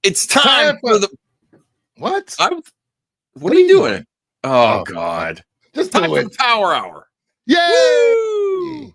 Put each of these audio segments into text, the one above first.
It's time for the what? What are you doing? Oh God! Just time do for it. the Power Hour. Yay! Woo!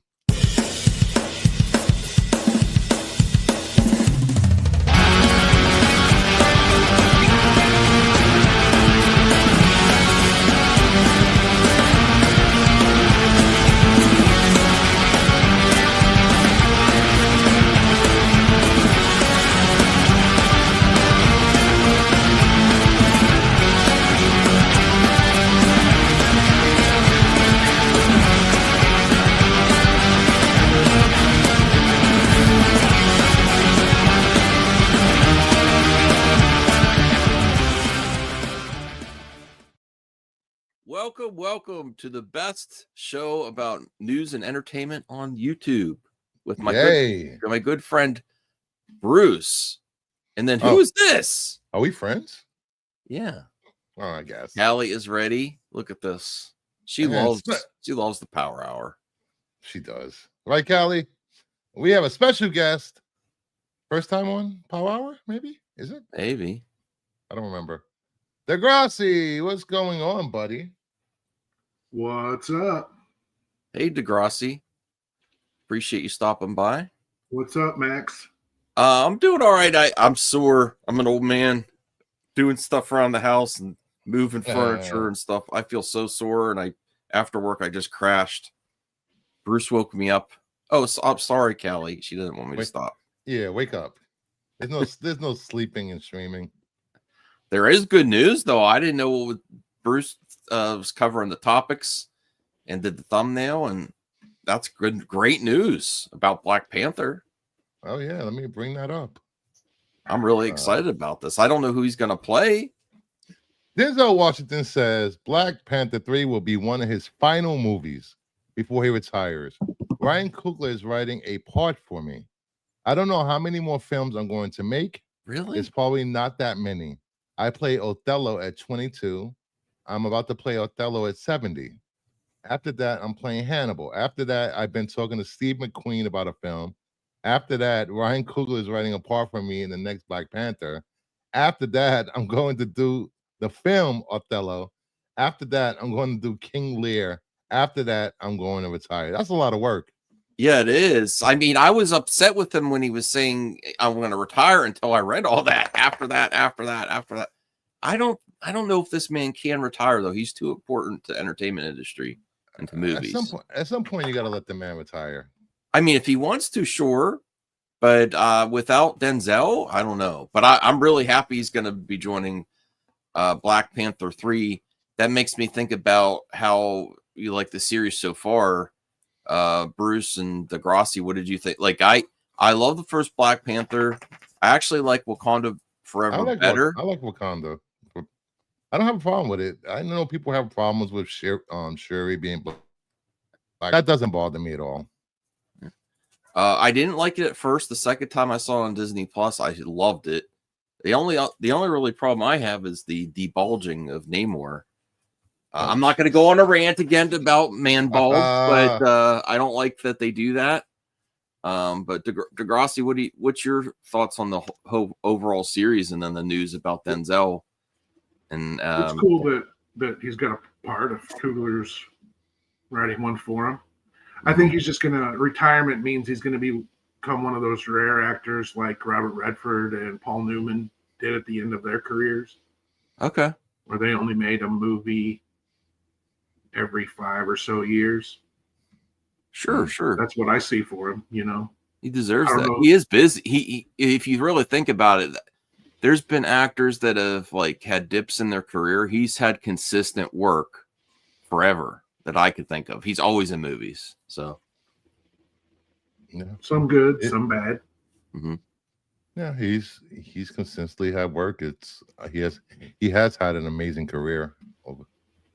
Welcome to the best show about news and entertainment on YouTube with my good friend Bruce. And then who is this? Are we friends? Yeah. Oh, I guess. Callie is ready. Look at this. She loves the Power Hour. She does. Right, Callie? We have a special guest. First time on Power Hour, maybe? Is it? Maybe. I don't remember. Degrassi, what's going on, buddy? What's up? Hey, Degrassi. Appreciate you stopping by. What's up, Max? I'm doing all right. I'm sore. I'm an old man doing stuff around the house and moving furniture and stuff. I feel so sore, and after work I just crashed. Bruce woke me up. Oh, I'm sorry, Callie. She doesn't want me to stop. Yeah, wake up. There's no sleeping and streaming. There is good news, though. I didn't know what Bruce was covering the topics and did the thumbnail, and that's great news about Black Panther. Oh yeah, let me bring that up. I'm really excited about this. I don't know who he's going to play. Denzel Washington says Black Panther 3 will be one of his final movies before he retires. Ryan Coogler is writing a part for me. I don't know how many more films I'm going to make. Really? It's probably not that many. I play Othello at 22. I'm about to play Othello at 70. After that, I'm playing Hannibal. After that, I've been talking to Steve McQueen about a film. After that, Ryan Coogler is writing a part for me in the next Black Panther. After that, I'm going to do the film Othello. After that, I'm going to do King Lear. After that, I'm going to retire. That's a lot of work. Yeah, it is. I mean, I was upset with him when he was saying I'm going to retire until I read all that. After that. I don't know if this man can retire, though. He's too important to entertainment industry and to movies. At some point, you got to let the man retire. I mean, if he wants to, sure. But without Denzel, I don't know. But I'm really happy he's going to be joining Black Panther 3. That makes me think about how you like the series so far. Bruce and Degrassi, what did you think? Like, I love the first Black Panther. I actually like Wakanda Forever better. I like Wakanda. I don't have a problem with it. I know people have problems with Shuri being black. That doesn't bother me at all. I didn't like it at first. The second time I saw it on Disney Plus, I loved it. The only really problem I have is the debulging of Namor. I'm not going to go on a rant again about man balls, but I don't like that they do that. But Degrassi, what's your thoughts on the whole overall series and then the news about Denzel? And it's cool that he's got a part of Coogler's writing one for him. I think he's just retirement means he's going to become one of those rare actors like Robert Redford and Paul Newman did at the end of their careers. Okay. Where they only made a movie every 5 or so years. Sure. That's what I see for him, He deserves that. He is busy. He if you really think about it, there's been actors that have had dips in their career. He's had consistent work forever that I could think of. He's always in movies. So yeah. Some good, some bad. Mm-hmm. Yeah, he's consistently had work. He has had an amazing career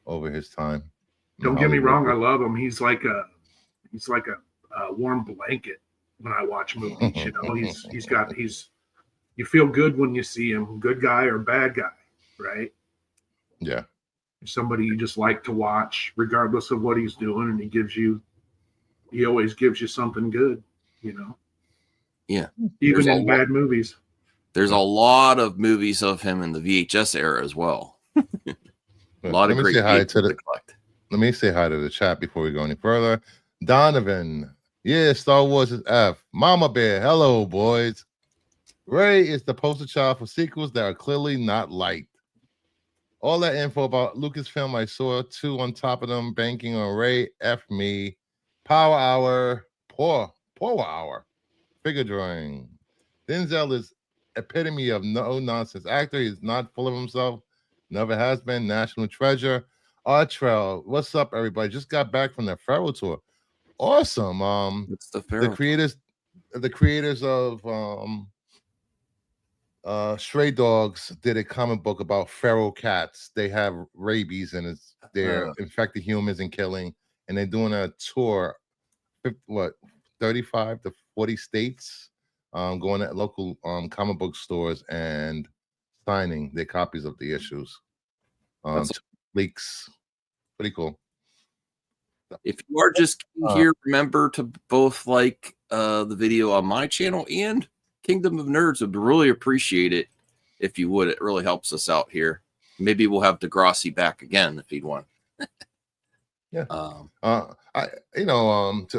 over his time. Don't get me wrong, I love him. He's like a warm blanket when I watch movies. You feel good when you see him, good guy or bad guy, right? Yeah. Somebody you just like to watch, regardless of what he's doing, and he always gives you something good, Yeah. Even in bad movies. There's a lot of movies of him in the VHS era as well. A lot of great Let collect. Let me say hi to the chat before we go any further. Donovan, yeah, Star Wars is F. Mama Bear, hello, boys. Ray is the poster child for sequels that are clearly not liked. All that info about Lucasfilm, I saw two on top of them banking on Ray. F me. Power Hour, poor hour. Figure drawing. Denzel is epitome of no nonsense actor. He's not full of himself. Never has been. National treasure. Artrell, what's up, everybody? Just got back from the Pharaoh tour. Awesome. It's the Pharaoh. The creators of Stray Dogs did a comic book about feral cats. They have rabies and they're infected humans and killing, and they're doing a tour, 35 to 40 states, going at local comic book stores and signing their copies of the issues. Leaks. Pretty cool. If you are just here, remember to both like the video on my channel and Kingdom of Nerds. Would really appreciate it if you would. It really helps us out here. Maybe we'll have Degrassi back again if he'd want. Yeah. To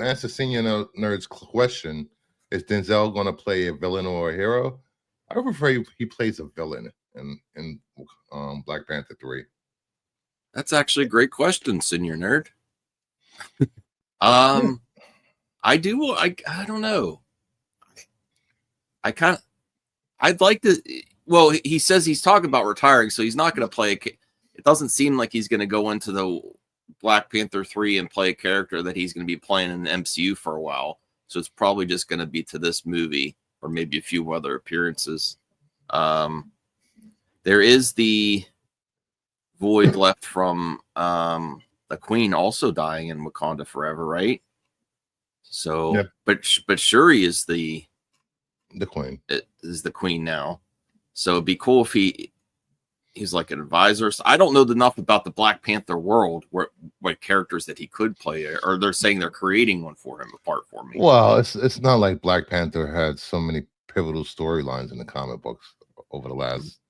answer Senior Nerd's question, is Denzel going to play a villain or a hero? I would prefer he plays a villain in Black Panther 3. That's actually a great question, Senior Nerd. I don't know. I'd like to. Well, he says he's talking about retiring, so he's not going to play. It doesn't seem like he's going to go into the Black Panther 3 and play a character that he's going to be playing in the MCU for a while. So it's probably just going to be to this movie or maybe a few other appearances. There is the void left from the Queen also dying in Wakanda Forever, right? So, yep. but Shuri is the Queen. It is the Queen now. So it'd be cool if he's like an advisor. So I don't know enough about the Black Panther world, what characters that he could play, or they're saying they're creating one for him apart from me. Well, it's not like Black Panther had so many pivotal storylines in the comic books over the last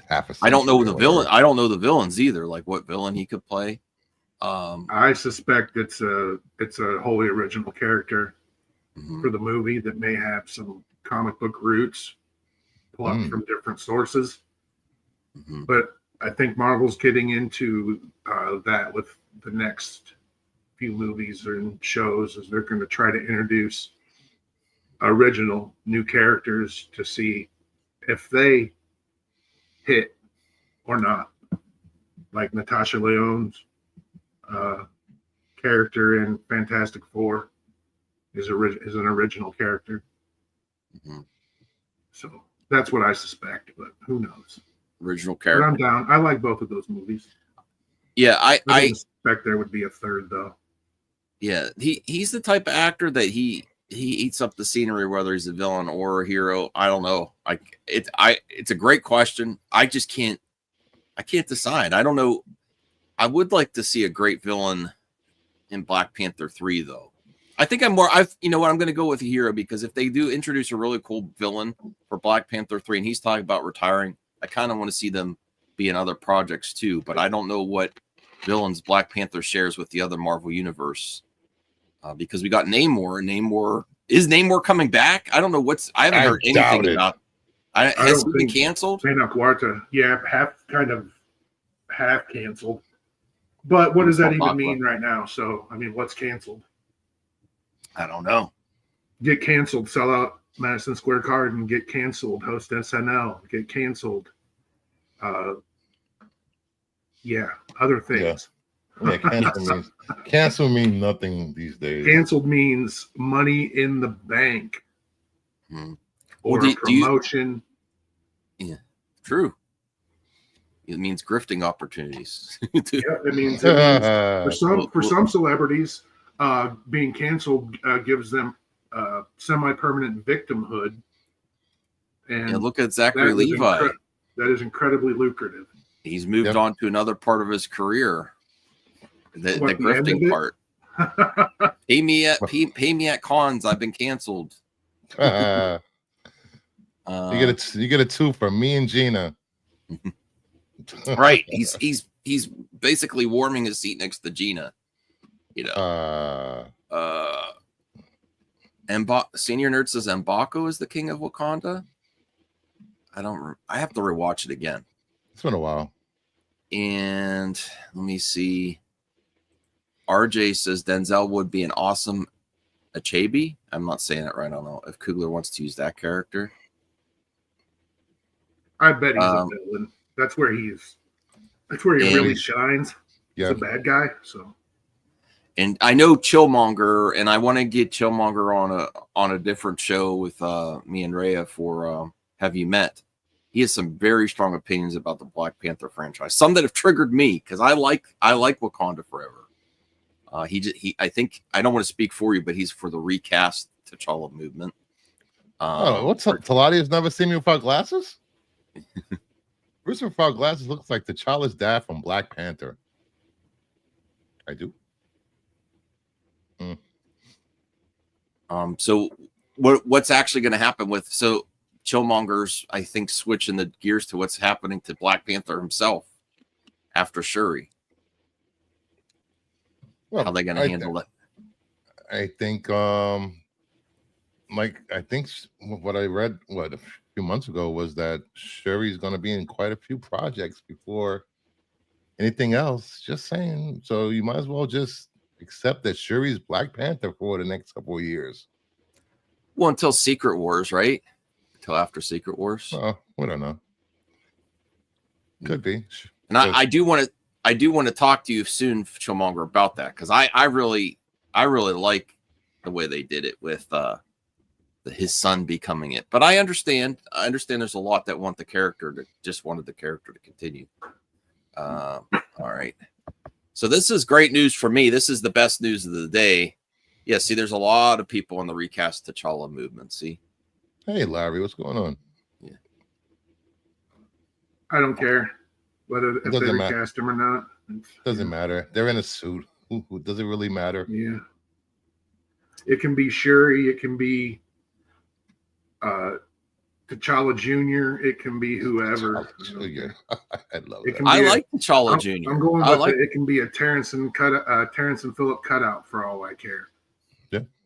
half a century. I don't know the villain. I don't know the villains either. Like what villain he could play. I suspect it's a wholly original character for the movie that may have some comic book roots plucked from different sources. But I think Marvel's getting into that with the next few movies and shows, as they're going to try to introduce original new characters to see if they hit or not. Like Natasha Lyonne's character in Fantastic Four is an original character. So that's what I suspect, but who knows? Original character. But I'm down. I like both of those movies. Yeah, I suspect there would be a third though. Yeah, he's the type of actor that he eats up the scenery, whether he's a villain or a hero. I don't know. It's a great question. I can't decide. I don't know. I would like to see a great villain in Black Panther 3 though. I think I'm going to go with a hero, because if they do introduce a really cool villain for Black Panther 3 and he's talking about retiring, I kind of want to see them be in other projects too, but I don't know what villains Black Panther shares with the other Marvel universe. Because we got Namor. Is Namor coming back? I don't know I haven't heard anything about. Has he been canceled? Tenoch Huerta, half canceled. But what does that even mean right now? So, I mean, what's canceled? I don't know. Get canceled, sell out Madison Square Garden, get canceled, host SNL, get canceled. Other things. Yeah, cancel means nothing these days. Canceled means money in the bank. Or promotion. Yeah, true. It means grifting opportunities. It means for some celebrities, being canceled gives them semi-permanent victimhood. And look at Zachary Levi. That is incredibly lucrative. He's moved on to another part of his career. The grifting part. Pay me at cons. I've been canceled. you get a 2 from me and Gina. Right. He's basically warming his seat next to Gina. You know. Senior Nerd says M'Baku is the king of Wakanda. I have to rewatch it again. It's been a while. And let me see. RJ says Denzel would be an awesome Achebe. I'm not saying it right. I don't know if Coogler wants to use that character. I bet he's a villain. That's where he really shines. Yeah. He's a bad guy. So, and I know Chillmonger, and I want to get Chillmonger on a different show with me and Rhea for Have You Met? He has some very strong opinions about the Black Panther franchise. Some that have triggered me because I like Wakanda Forever. I think I don't want to speak for you, but he's for the recast T'Challa movement. What's up? Taladia's never seen me without glasses? Bruce without glasses looks like T'Challa's dad from Black Panther. I do. So what's actually going to happen with Chillmonger's, I think, switching the gears to what's happening to Black Panther himself after Shuri. Well, how are they going to handle it? I think, what I read a few months ago was that Shuri's going to be in quite a few projects before anything else. Just saying. So you might as well just accept that Shuri's Black Panther for the next couple of years. Well, until Secret Wars, right? Until after Secret Wars. We don't know. Could be. And I do want to talk to you soon, Chillmonger, about that because I really like the way they did it with his son becoming it. But I understand there's a lot that wanted the character to continue. All right. So this is great news for me. This is the best news of the day. Yeah, see, there's a lot of people on the recast T'Challa movement. See? Hey, Larry, what's going on? Yeah. I don't care if they recast him or not. Doesn't matter. They're in a suit. Who does it really matter? Yeah. It can be Shuri. It can be T'Challa Jr. It can be whoever. I love it. I like T'Challa Jr. I'm going with it can be a Terrence and Phillip cutout for all I care.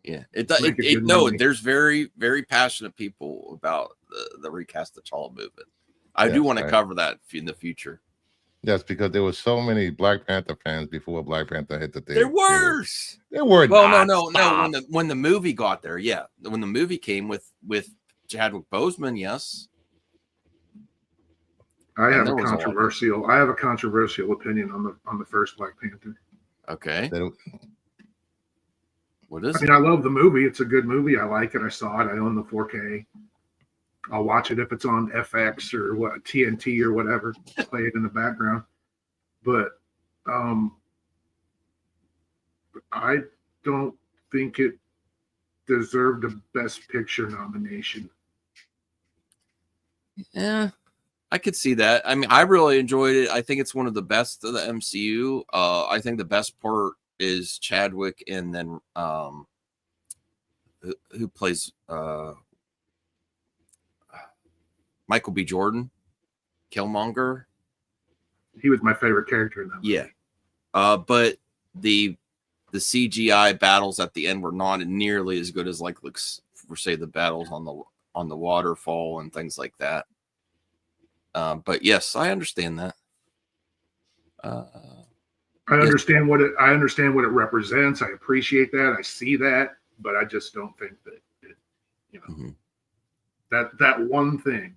Yeah. There's very, very passionate people about the recast T'Challa movement. I do want to cover that in the future. Yes, because there were so many Black Panther fans before Black Panther hit the theater. There were. There were. Well, no. When the movie got there, yeah. When the movie came with Chadwick Boseman, yes. I have a controversial opinion on the first Black Panther. Okay. What is it? I love the movie. It's a good movie. I like it. I saw it. I own the 4K. I'll watch it if it's on FX or TNT or whatever. Play it in the background. But I don't think it deserved a Best Picture nomination. Yeah, I could see that. I mean, I really enjoyed it. I think it's one of the best of the MCU. I think the best part is Chadwick, and then who plays Michael B. Jordan, Killmonger. He was my favorite character in that movie. Yeah, but the CGI battles at the end were not nearly as good as the battles on the waterfall and things like that. But yes, I understand that. I understand what it represents. I appreciate that. I see that, but I just don't think that that one thing.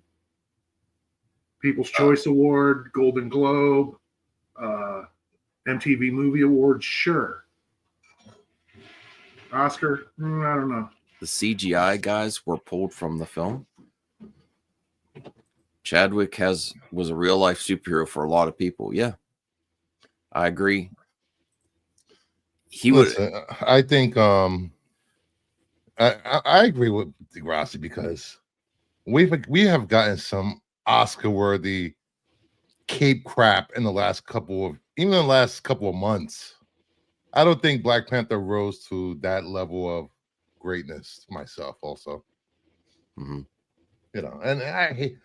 People's Choice Award, Golden Globe, MTV Movie Award, sure. Oscar, I don't know. The CGI guys were pulled from the film. Chadwick was a real life superhero for a lot of people. Yeah, I agree. I think I agree with Degrassi because we have gotten some Oscar-worthy cape crap in the last couple of months. I don't think Black Panther rose to that level of greatness myself also. You know, and I hate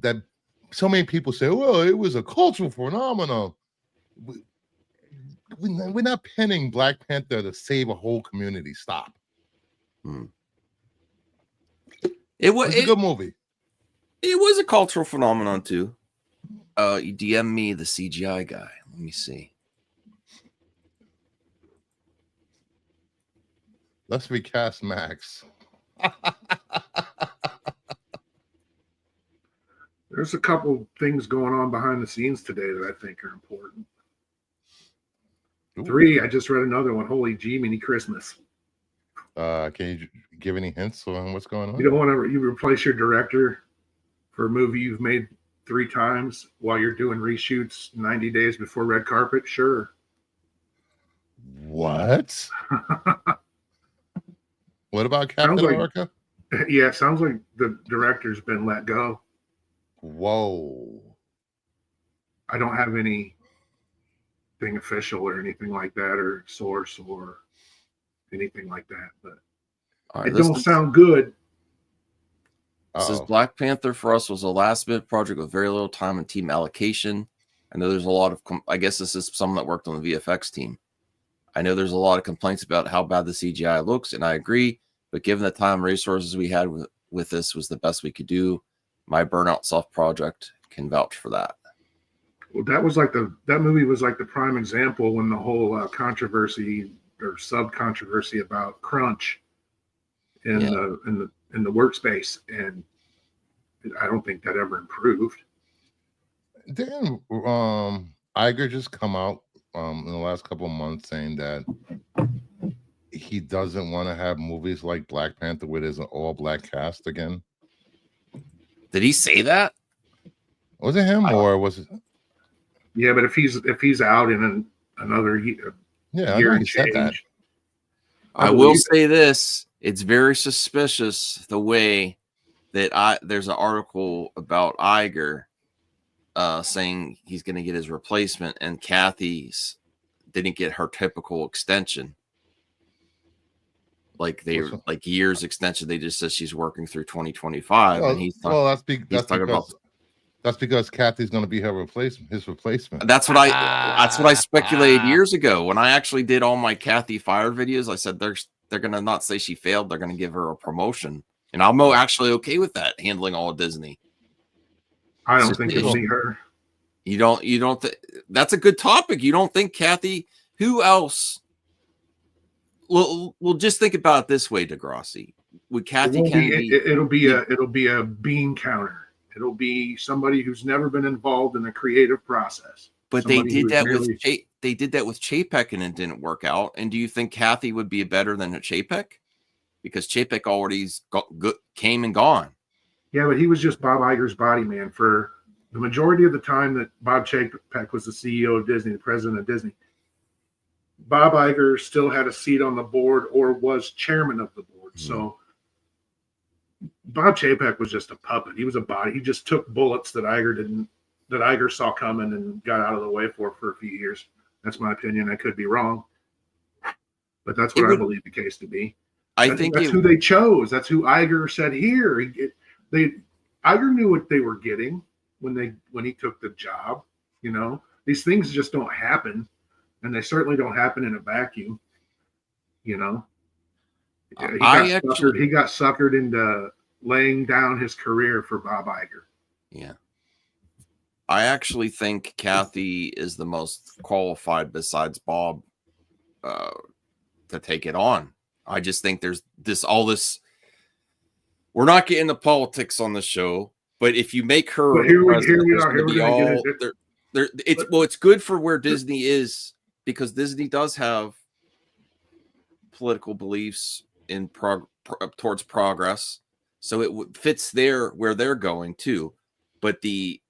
that. So many people say, "Well, it was a cultural phenomenon." We're not pinning Black Panther to save a whole community. Stop. It was It's a good movie. It was a cultural phenomenon too. You DM me the CGI guy. Let me see. Let's recast Max. There's a couple things going on behind the scenes today that I think are important. Ooh. 3, I just read another one. Holy G, Mini Christmas. Can you give any hints on what's going on? You don't want to replace your director for a movie you've made 3 times while you're doing reshoots 90 days before red carpet? Sure. What? What about Captain America? Yeah, it sounds like the director's been let go. Whoa. I don't have anything official or anything like that, or source or anything like that, but it don't sound good. This is Black Panther for us was a last minute project with very little time and team allocation. I know there's a lot of, I guess this is someone that worked on the VFX team. I know there's a lot of complaints about how bad the CGI looks, and I agree. But given the time and resources we had with this was the best we could do. My burnout self-project can vouch for that. Well, that movie was like the prime example when the whole controversy or sub-controversy about crunch in the workspace, and I don't think that ever improved. Didn't Iger just come out in the last couple of months saying that he doesn't want to have movies like Black Panther where there's an all-black cast again? Did he say that? Was it him or was it? Yeah, but if he's out in another year, I know he said that. I will say this: it's very suspicious the way that there's an article about Iger saying he's going to get his replacement, and Kathy's didn't get her typical extension. Like years extension. They just said she's working through 2025, and he's talking that's because Kathy's going to be his replacement. That's what I speculated years ago when I actually did all my Kathy fired videos. I said they're going to not say she failed; they're going to give her a promotion, and I'm actually okay with that. Handling all of Disney. I don't think it'll be her. You don't. That's a good topic. You don't think Kathy? Who else? We'll just think about it this way, Degrassi. Would Kathy Kennedy? It'll be a bean counter. It'll be somebody who's never been involved in the creative process. But they did that with Chapek and it didn't work out. And do you think Kathy would be better than Chapek? Because Chapek already came and gone. Yeah, but he was just Bob Iger's body man for the majority of the time that Bob Chapek was the CEO of Disney, the president of Disney. Bob Iger still had a seat on the board or was chairman of the board. Mm-hmm. So Bob Chapek was just a puppet. He was a body. He just took bullets that Iger saw coming and got out of the way for a few years. That's my opinion. I could be wrong, but that's what I believe the case to be. I think that's who they chose. That's who Iger said here. Iger knew what they were getting when he took the job. You know, these things just don't happen. And they certainly don't happen in a vacuum, you know. He got suckered into laying down his career for Bob Iger. Yeah. I actually think Kathy is the most qualified besides Bob to take it on. I just think there's all this. We're not getting into politics on the show, but if you make her it's good for where Disney is. Because Disney does have political beliefs in towards progress, so it fits where they're going too. But the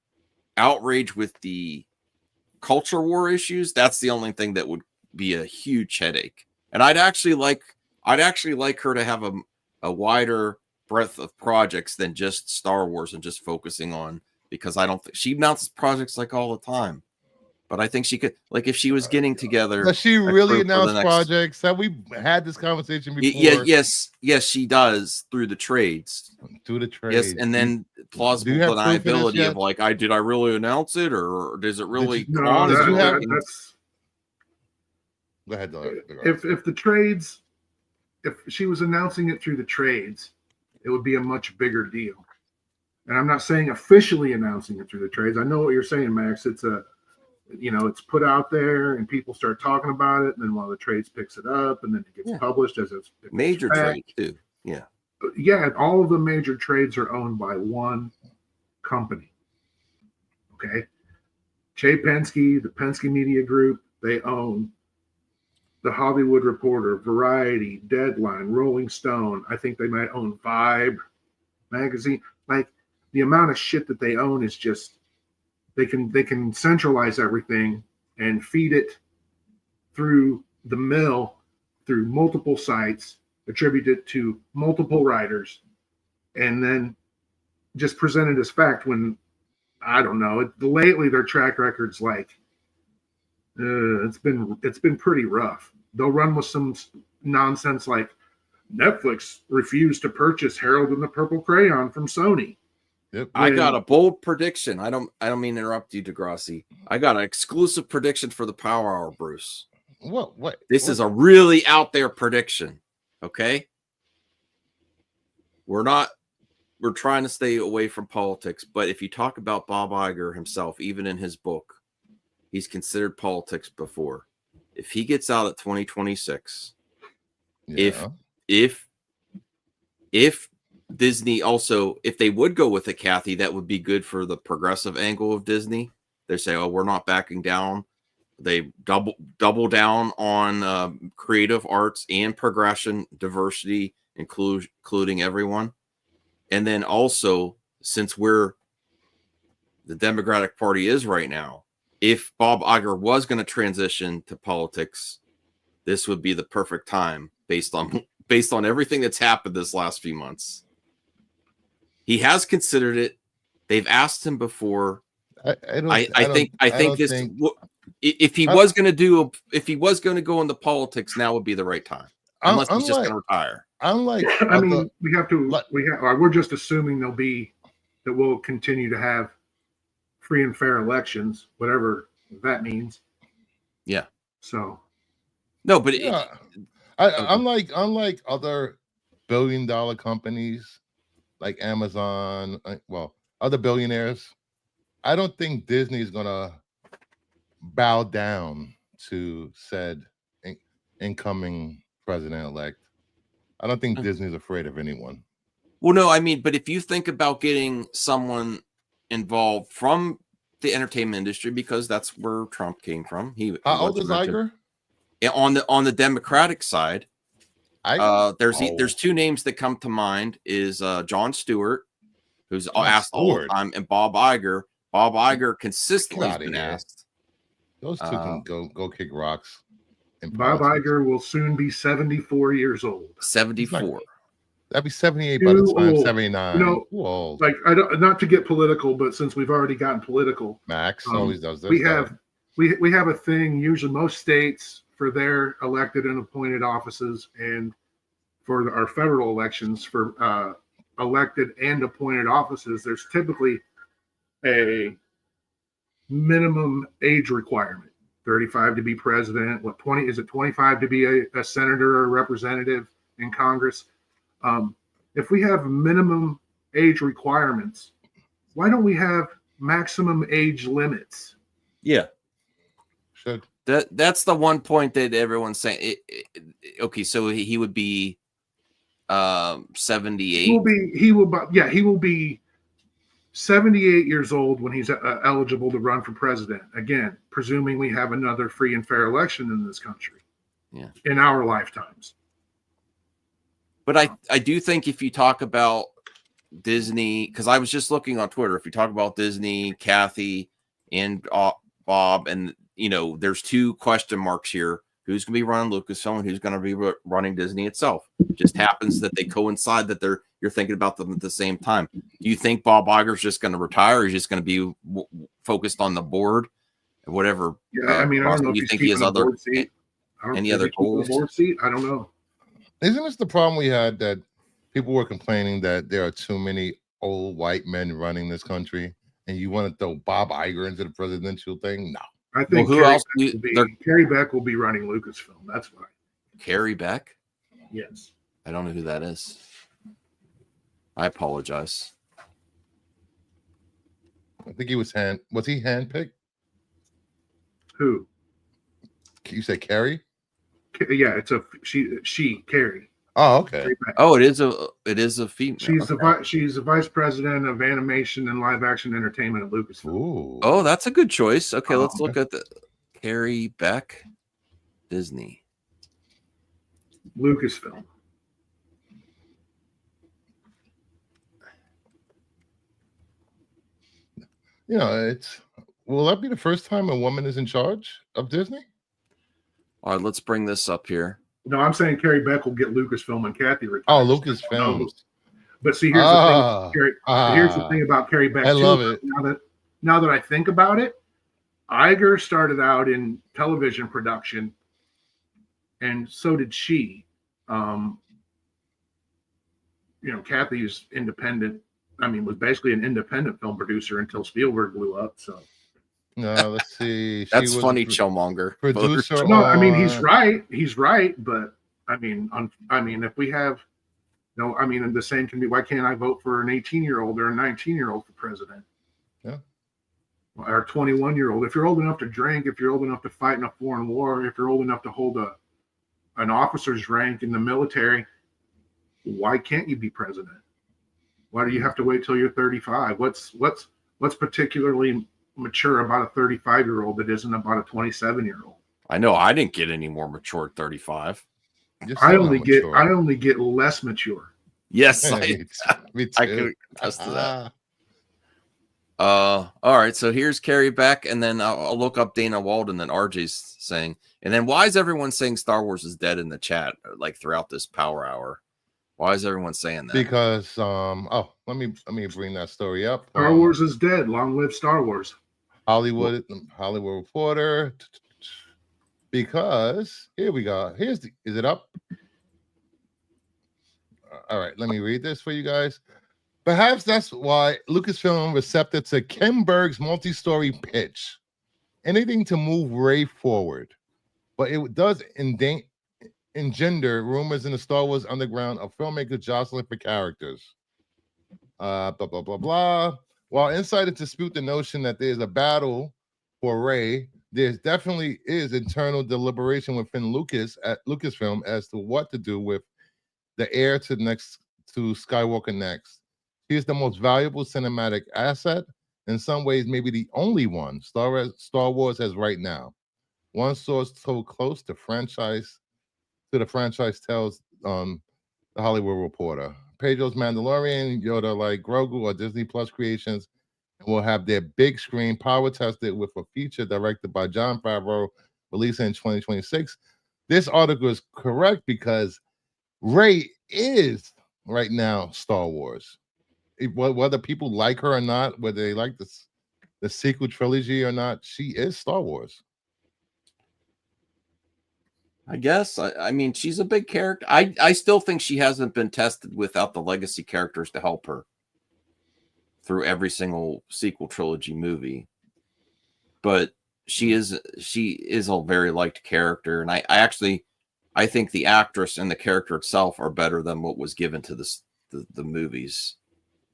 outrage with the culture war issues—that's the only thing that would be a huge headache. And I'd actually like her to have a wider breadth of projects than just Star Wars and just focusing on, because I don't think she mounts projects like all the time. But I think she could, like, if she was getting together. Does she a really crew for the announce next- projects? Have we had this conversation before? Yes, she does through the trades. Through the trades. Yes, and then plausible you have proof of this deniability yet? of like, did I really announce it, or does it really? you- No, Did you have- that's Go ahead. if the trades, if she was announcing it through the trades, it would be a much bigger deal. And I'm not saying officially announcing it through the trades. I know what you're saying, Max. It's it's put out there and people start talking about it, and then one of the trades picks it up, and then it gets published as a Major trade too. Yeah. Yeah, all of the major trades are owned by one company. Okay. Jay Penske, the Penske Media Group, they own The Hollywood Reporter, Variety, Deadline, Rolling Stone. I think they might own Vibe magazine. Like, the amount of shit that they own is just, they can centralize everything and feed it through the mill, through multiple sites, attribute it to multiple writers, and then just present it as fact when, I don't know, lately their track record's like, it's been pretty rough. They'll run with some nonsense like Netflix refused to purchase Harold and the Purple Crayon from Sony. Yep. I got a bold prediction. I don't mean to interrupt you, Degrassi. I got an exclusive prediction for the Power Hour, Bruce. What? This is a really out there prediction. Okay. We're trying to stay away from politics, but if you talk about Bob Iger himself, even in his book, he's considered politics before. If he gets out at 2026, if Disney also, if they would go with a Kathy, that would be good for the progressive angle of Disney. They say, "Oh, we're not backing down." They double down on creative arts and progression, diversity, including everyone. And then also, since the Democratic Party is right now, if Bob Iger was going to transition to politics, this would be the perfect time based on everything that's happened this last few months. He has considered it. They've asked him before. If he was going to go into politics, now would be the right time. Unless he's just going to retire. We're just assuming that we'll continue to have free and fair elections, whatever that means. Yeah. So. No, but unlike other billion-dollar companies like Amazon, other billionaires, I don't think Disney is gonna bow down to said incoming president-elect. I don't think Disney's afraid of anyone. Well, no, I mean, but if you think about getting someone involved from the entertainment industry, because that's where Trump came from. How old is Iger? On the Democratic side, there's two names that come to mind: is Jon Stewart, who's asked all the time, and Bob Iger. Bob Iger consistently has been asked. Those two can go kick rocks. Bob Iger will soon be 74 years old. 74. That'd be 78 by the time 79. Whoa. Like, I don't, not to get political, but since we've already gotten political, Max always does this. We have a thing. Usually, most states for their elected and appointed offices, and for our federal elections for elected and appointed offices, there's typically a minimum age requirement. 35 to be president. 25 to be a senator or a representative in Congress? If we have minimum age requirements, why don't we have maximum age limits? Yeah. Should. That's the one point that everyone's saying. Okay, so he would be 78. He will be 78 years old when he's eligible to run for president. Again, presuming we have another free and fair election in this country. Yeah. In our lifetimes. But I do think if you talk about Disney, because I was just looking on Twitter, if you talk about Disney, Kathy, and Bob, and there's two question marks here: who's going to be running Lucasfilm and who's going to be running Disney itself? It just happens that they coincide, that you're thinking about them at the same time. Do you think Bob Iger's just going to retire? Or he's just going to be focused on the board whatever. Yeah, I mean, I don't know if you he's think he has keeping a other board seat. any other goals? A board seat? I don't know. Isn't this the problem we had, that people were complaining that there are too many old white men running this country, and you want to throw Bob Iger into the presidential thing? No. I think who Carrie else? Carrie Beck will be running Lucasfilm. That's what. Carrie Beck? Yes. I don't know who that is. I apologize. I think he was handpicked? Who? You say Carrie? Yeah, it's she Carrie. Oh, okay. Oh, it is a female. She's the vice president of animation and live action entertainment at Lucasfilm. Ooh. Oh, that's a good choice. Okay, let's look at the Carrie Beck, Disney, Lucasfilm. You know, will that be the first time a woman is in charge of Disney? All right, let's bring this up here. No, I'm saying Carrie Beck will get Lucasfilm and Kathy retires. Oh, Lucasfilm. But see, here's the thing. Here's the thing about Carrie Beck. I love it. Now that I think about it, Iger started out in television production, and so did she. Kathy's independent. I mean, was basically an independent film producer until Spielberg blew up. So. No, let's see. That's funny, Chillmonger. Producer. No, I mean he's right. He's right, but I mean, if we have, and the same can be. Why can't I vote for an 18-year-old or a 19-year-old for president? Yeah. Or a 21-year-old. If you're old enough to drink, if you're old enough to fight in a foreign war, if you're old enough to hold an officer's rank in the military, why can't you be president? Why do you have to wait till you're 35? What's particularly mature about a 35-year-old that isn't about a 27-year-old? I know I didn't get any more mature at 35. I only get less mature. Yes, me too. I can attest to that. All right, so here's Carrie Beck, and then I'll look up Dana Walden. Then RJ's saying, and then why is everyone saying Star Wars is dead in the chat like throughout this power hour? Why is everyone saying that? Because let me bring that story up. Star Wars is dead. Long live Star Wars. Hollywood Reporter. Because here we go. Is it up? All right, let me read this for you guys. Perhaps that's why Lucasfilm receptive to Ken Berg's multi-story pitch. Anything to move Rey forward. But it does engender rumors in the Star Wars underground of filmmakers jostling for characters. Blah, blah, blah, blah. While insiders dispute the notion that there's a battle for Rey, there definitely is internal deliberation within Lucasfilm as to what to do with the heir to Skywalker next. He is the most valuable cinematic asset, in some ways maybe the only one Star Wars has right now. One source so close to the franchise tells the Hollywood Reporter. Pedro's Mandalorian, Yoda like Grogu are Disney Plus creations and will have their big screen power tested with a feature directed by Jon Favreau releasing in 2026. This article is correct because Rey is right now Star Wars. Whether people like her or not, whether they like the sequel trilogy or not, she is Star Wars. I guess. I mean, she's a big character. I still think she hasn't been tested without the legacy characters to help her through every single sequel trilogy movie. But she is a very liked character, and I think the actress and the character itself are better than what was given to the movies.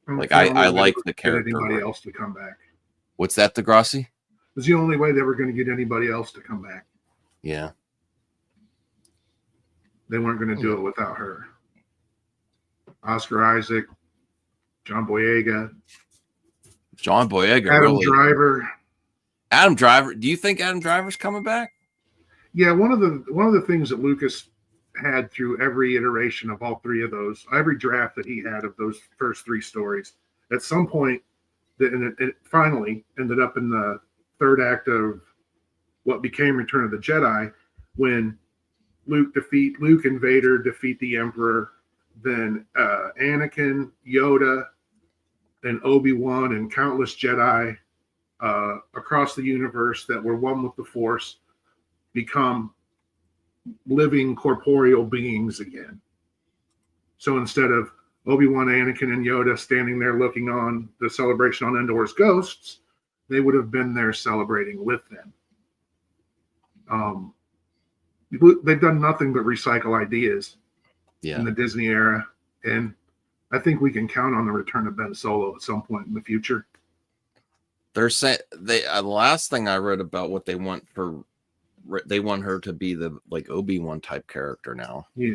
Like I like the character. Anybody else to come back? What's that, Degrassi? It's the only way they were going to get anybody else to come back. Yeah. They weren't going to do it without her. Oscar Isaac, John Boyega, Adam Driver. Do you think Adam Driver's coming back? Yeah, one of the things that Lucas had through every iteration of all three of those, every draft that he had of those first three stories, at some point, it finally ended up in the third act of what became Return of the Jedi, when Luke and Vader defeat the Emperor, then Anakin, Yoda, and Obi-Wan and countless Jedi across the universe that were one with the Force become living corporeal beings again. So instead of Obi-Wan, Anakin, and Yoda standing there looking on the celebration on Endor as ghosts, they would have been there celebrating with them. They've done nothing but recycle ideas in the Disney era, and I think we can count on the return of Ben Solo at some point in the future. They're saying the last thing I read about what they want her to be the like Obi-Wan type character now. Yeah.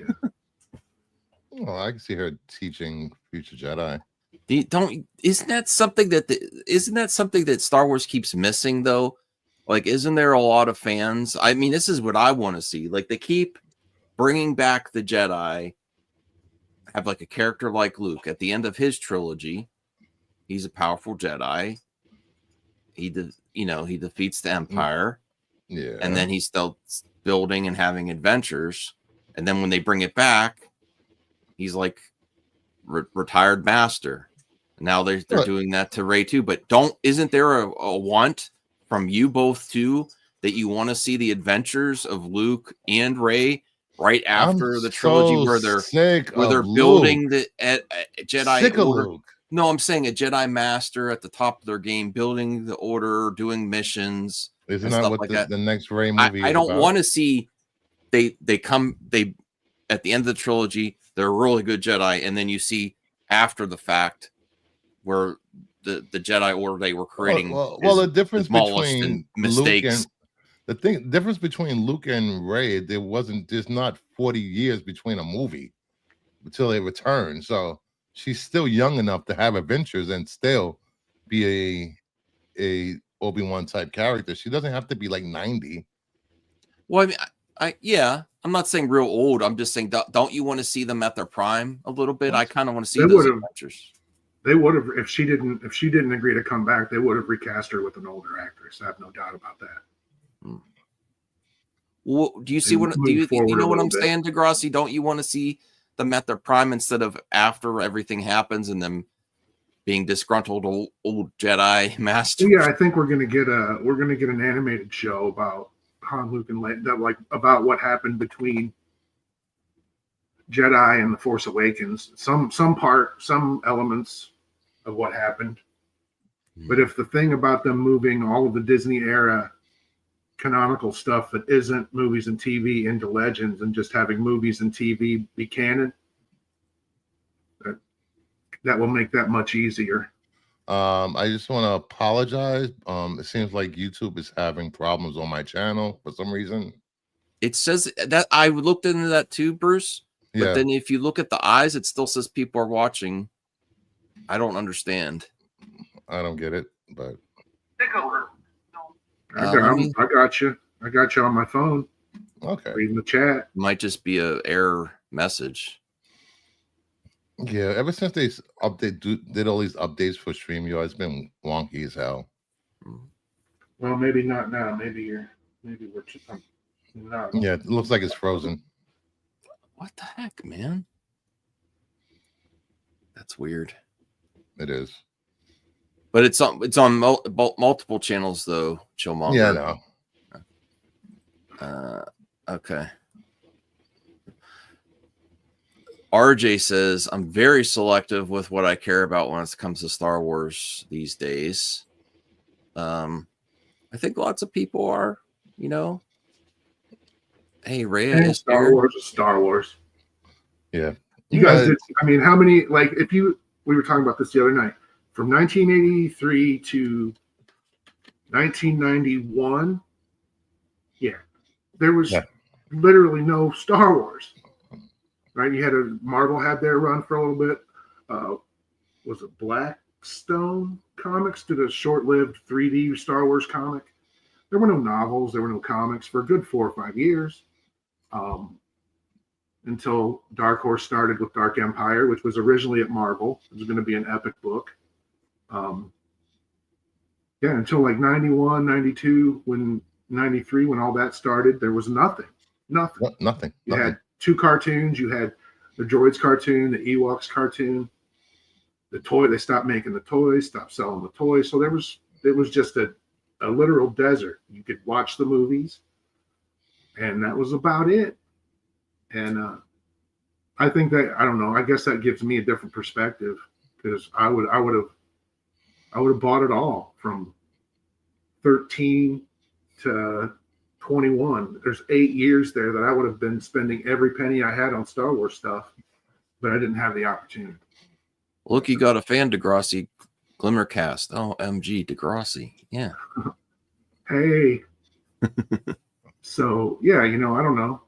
Well, I can see her teaching future Jedi. Isn't that something that Star Wars keeps missing though? Like, isn't there a lot of fans? I mean, this is what I want to see. Like, they keep bringing back the Jedi, have like a character like Luke at the end of his trilogy. He's a powerful Jedi. He defeats the Empire. Yeah. And then he's still building and having adventures. And then when they bring it back, he's like retired master. Now they're doing that to Rey too. But isn't there a want from you both too that you want to see the adventures of Luke and Rey right after the trilogy where they're building the Jedi Order? Luke. No, I'm saying a Jedi master at the top of their game, building the order, doing missions. Isn't that what the next Rey movie? I don't want to see they at the end of the trilogy they're a really good Jedi, and then you see after the fact where the Jedi Order they were creating. Well, the difference between mistakes. Difference between Luke and Rey, there's not 40 years between a movie until they return. So she's still young enough to have adventures and still be a Obi-Wan type character. She doesn't have to be like 90. Well, I mean, I'm not saying real old. I'm just saying, don't you want to see them at their prime a little bit? I kind of want to see those adventures. They would have, if she didn't agree to come back, they would have recast her with an older actress. I have no doubt about that. Well, do you see what you know what I'm saying, Degrassi? Don't you want to see them at their prime instead of after everything happens and them being disgruntled old Jedi master? Yeah, I think we're gonna get an animated show about Han, Luke, and Leia, about what happened between Jedi and the Force Awakens. Some elements of what happened. But if the thing about them moving all of the Disney era canonical stuff that isn't movies and TV into Legends and just having movies and TV be canon, that will make that much easier. I just want to apologize. It seems like YouTube is having problems on my channel for some reason. It says that I looked into that too, Bruce. But then if you look at the eyes, it still says people are watching. I don't understand. I don't get it, but I got you. I got you on my phone. Okay. Reading the chat. Might just be a error message. Yeah, ever since they did all these updates for StreamYard, it's been wonky as hell. Well, maybe not now. Maybe we're just not. Yeah, it looks like it's frozen. What the heck, man? That's weird. It is. But it's on multiple channels though, Chillmonger. Yeah, I know. Okay. RJ says, I'm very selective with what I care about when it comes to Star Wars these days. I think lots of people are, Hey, Ray, Star Wars is Star Wars. Yeah. You guys did, I mean, how many, we were talking about this the other night. From 1983 to 1991, there was literally no Star Wars. Right, Marvel had their run for a little bit. Was it Blackstone Comics did a short-lived 3D Star Wars comic? There were no novels, there were no comics for a good 4 or 5 years, until Dark Horse started with Dark Empire, which was originally at Marvel. It was going to be an epic book. Until like 91, 92, 93, when all that started, there was nothing. You had 2 cartoons. You had the Droids cartoon, the Ewoks cartoon, the toy. They stopped making the toys, stopped selling the toys. So there was it was just a literal desert. You could watch the movies, and that was about it. And I think that, I don't know, I guess that gives me a different perspective, because I would have bought it all from 13 to 21. There's 8 years there that I would have been spending every penny I had on Star Wars stuff, but I didn't have the opportunity. Look, you got a fan, Degrassi Glimmercast. Oh, MG Degrassi. Yeah. Hey. So, yeah, I don't know.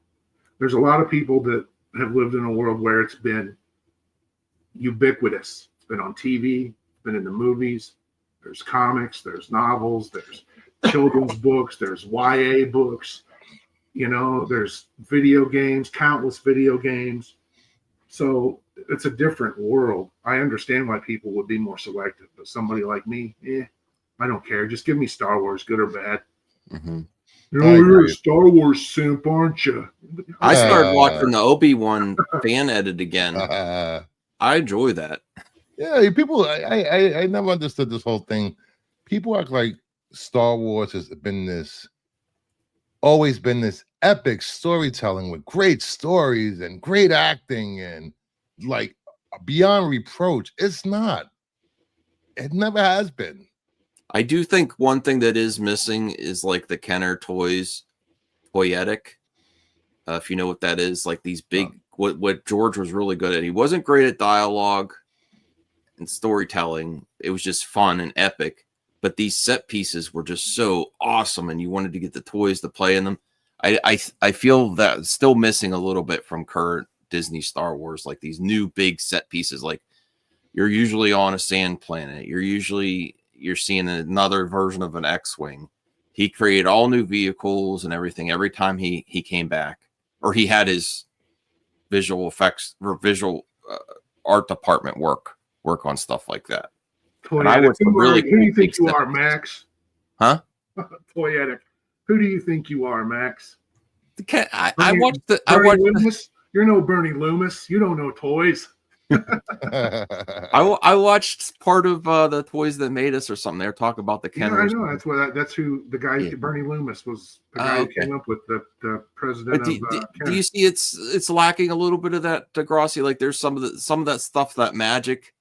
There's a lot of people that have lived in a world where it's been ubiquitous. It's been on TV, it's been in the movies. There's comics, there's novels, there's children's books, there's YA books, there's video games, countless video games. So it's a different world. I understand why people would be more selective, but somebody like me, I don't care. Just give me Star Wars, good or bad. Mm-hmm. You're a Star Wars simp, aren't you? I started watching the Obi-Wan fan edit again. I enjoy that. Yeah, people. I never understood this whole thing. People act like Star Wars has always been this epic storytelling with great stories and great acting and like beyond reproach. It's not. It never has been. I do think one thing that is missing is like the Kenner toys, toyetic. If you know what that is, like these big, what George was really good at. He wasn't great at dialogue and storytelling. It was just fun and epic. But these set pieces were just so awesome, and you wanted to get the toys to play in them. I feel that still missing a little bit from current Disney Star Wars, like these new big set pieces. Like you're usually on a sand planet. You're seeing another version of an X-Wing. He created all new vehicles and everything every time he came back, or he had his visual effects or visual art department work on stuff like that. Toyetic. Who do you think you are, Max? Huh? Toyetic. Who do you think you are, Max? I watched the. Loomis? You're no Bernie Loomis. You don't know toys. I watched part of the Toys That Made Us or something. They were talking about the Kenners. Yeah, I know. That's who the guy. Yeah. Bernie Loomis was the guy who came up with the president. Do you see it's lacking a little bit of that, Degrassi? Like there's some of that stuff, that magic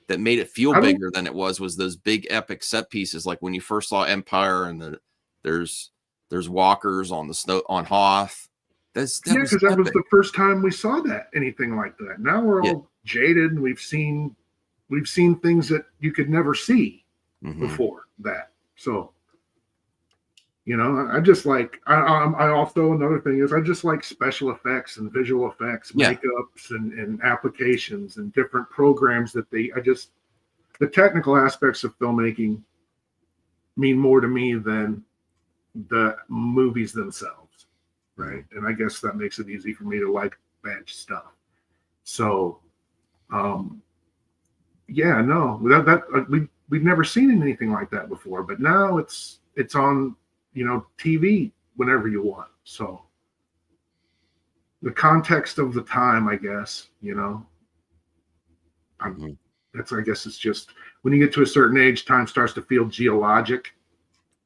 that made it feel bigger than it was those big epic set pieces. Like when you first saw Empire and there's walkers on the snow on Hoth. Because that was the first time we saw anything like that. Now we're all jaded, and we've seen things that you could never see before that. So, I just like I also, another thing is I just like special effects and visual effects, makeups and applications and different programs that the technical aspects of filmmaking mean more to me than the movies themselves, right? And I guess that makes it easy for me to like bad stuff. So, we've never seen anything like that before, but now it's on TV whenever you want. So the context of the time, I guess, I guess it's just when you get to a certain age, time starts to feel geologic,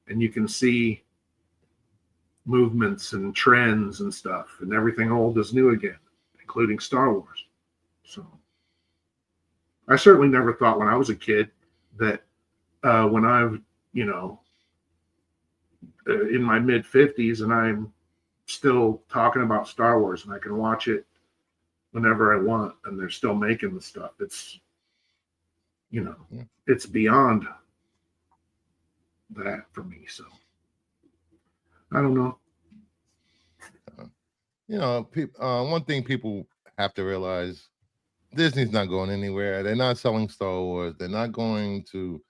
and you can see movements and trends and stuff, and everything old is new again, including Star Wars. So I certainly never thought when I was a kid that when I'm, in my mid 50s and I'm still talking about Star Wars and I can watch it whenever I want and they're still making the stuff. It's, it's beyond that for me. So I don't know. One thing people have to realize, Disney's not going anywhere. They're not selling Star Wars. They're not going to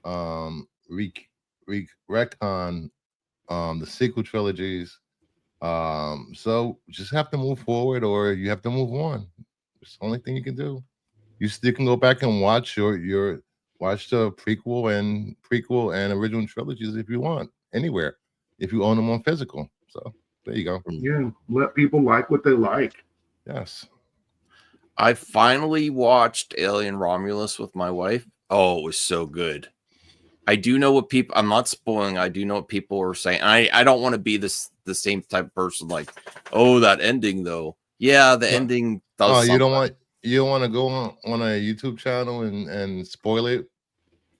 retcon the sequel trilogies. So just have to move forward, or you have to move on. It's the only thing you can do. You still can go back and watch watch the prequel and original trilogies if you want, anywhere, if you own them on physical. So there you go. Yeah, let people like what they like. Yes. I finally watched Alien Romulus with my wife. Oh, it was so good. I do know what people. I'm not spoiling. I do know what people are saying. I don't want to be the same type of person like, oh, that ending though. Yeah, the ending does. Oh, you don't something. want to go on a YouTube channel and spoil it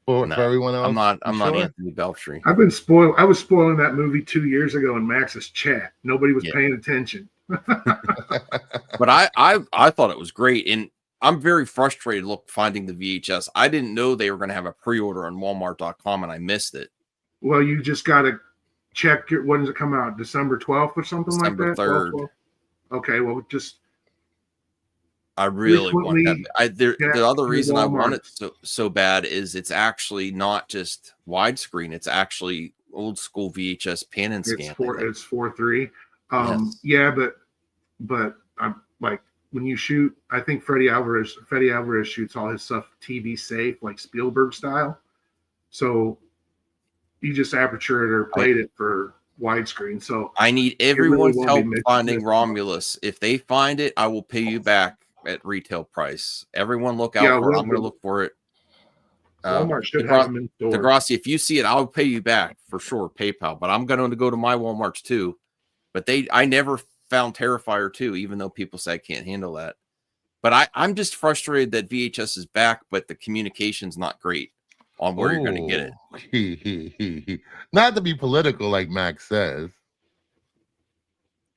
for No, everyone else? I'm not Anthony Beltry. I've been spoiled. I was spoiling that movie 2 years ago in Max's chat. Nobody was Yeah. paying attention. But I thought it was great, and I'm very frustrated finding the VHS. I didn't know they were going to have a pre-order on Walmart.com, and I missed it. Well, you just got to check your. When does it come out? December 12th or something December like that. 3rd. 12th? Okay, well, just. I really want that. The other reason I want it so bad is it's actually not just widescreen; it's actually old school VHS pan and scan. It's 4:3. Yes. Yeah, but I'm like when you shoot. I think Freddie Alvarez shoots all his stuff TV safe, like Spielberg style. So you just aperture it or played it for widescreen. So I need everyone's help finding Romulus. If they find it, I will pay you back at retail price. Everyone look out for it. I'm going to look for it. Walmart should have them in store. Degrassi, if you see it, I'll pay you back for sure, PayPal. But I'm going to go to my Walmarts too. But I never found Terrifier 2, even though people say I can't handle that. But I'm just frustrated that VHS is back, but the communication's not great on where you're going to get it. Not to be political, like Max says.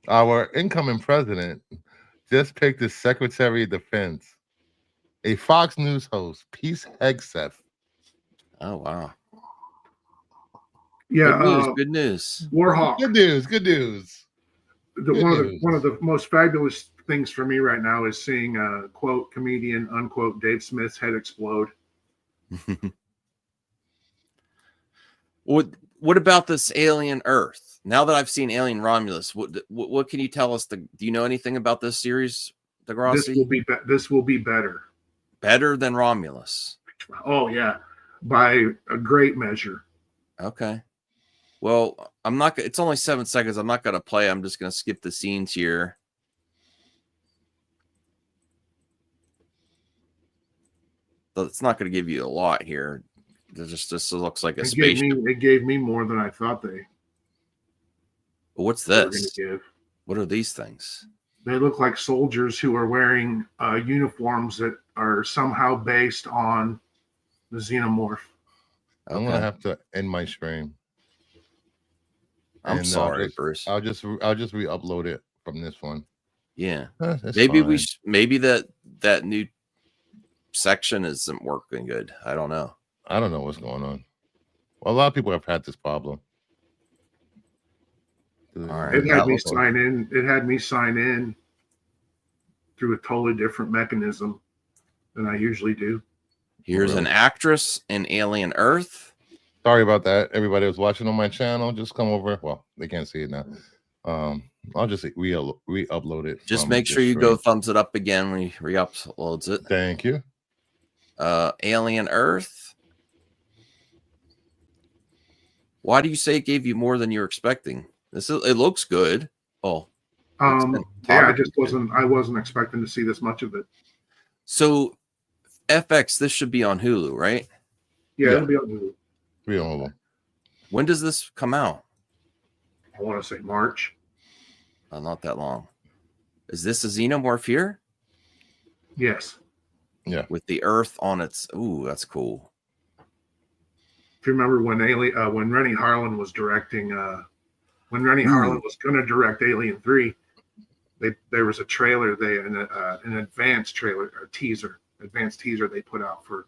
Our incoming president just picked his Secretary of Defense, a Fox News host, Pete Hegseth. Oh, wow. Yeah. Good news. Warhawk. Good news. One of the most fabulous things for me right now is seeing quote comedian unquote Dave Smith's head explode. What about this Alien Earth? Now that I've seen Alien Romulus, what can you tell us? Do you know anything about this series, Degrassi? This will be better. Better than Romulus. Oh yeah, by a great measure. Okay. Well, I'm not. It's only 7 seconds. I'm not going to play. I'm just going to skip the scenes here. But it's not going to give you a lot here. It just looks like a spaceship. It gave me more than I thought they. What's this? What are these things? They look like soldiers who are wearing uniforms that are somehow based on the xenomorph. Okay. I'm gonna have to end my stream. I'm sorry, Bruce. I'll just re-upload it from this one. Yeah, maybe fine. Maybe that new section isn't working good. I don't know. I don't know what's going on. Well, a lot of people have had this problem. All right. It had me sign in through a totally different mechanism than I usually do. Here's an actress in Alien Earth. Sorry about that. Everybody was watching on my channel. Just come over. Well, they can't see it now. I'll just re-upload it. Just make sure you go thumbs it up again when he re-uploads it. Thank you. Alien Earth. Why do you say it gave you more than you're expecting? It looks good. Oh. Yeah, I wasn't expecting to see this much of it. So FX, this should be on Hulu, right? Yeah. It'll be on Hulu. When does this come out? I want to say March. Not that long. Is this a xenomorph here? Yes. Yeah. With the Earth on its. Ooh, that's cool. If you remember when Rennie Harlan was directing, when Rennie Harlan was going to direct Alien 3, there was a trailer, an advanced trailer, advanced teaser they put out for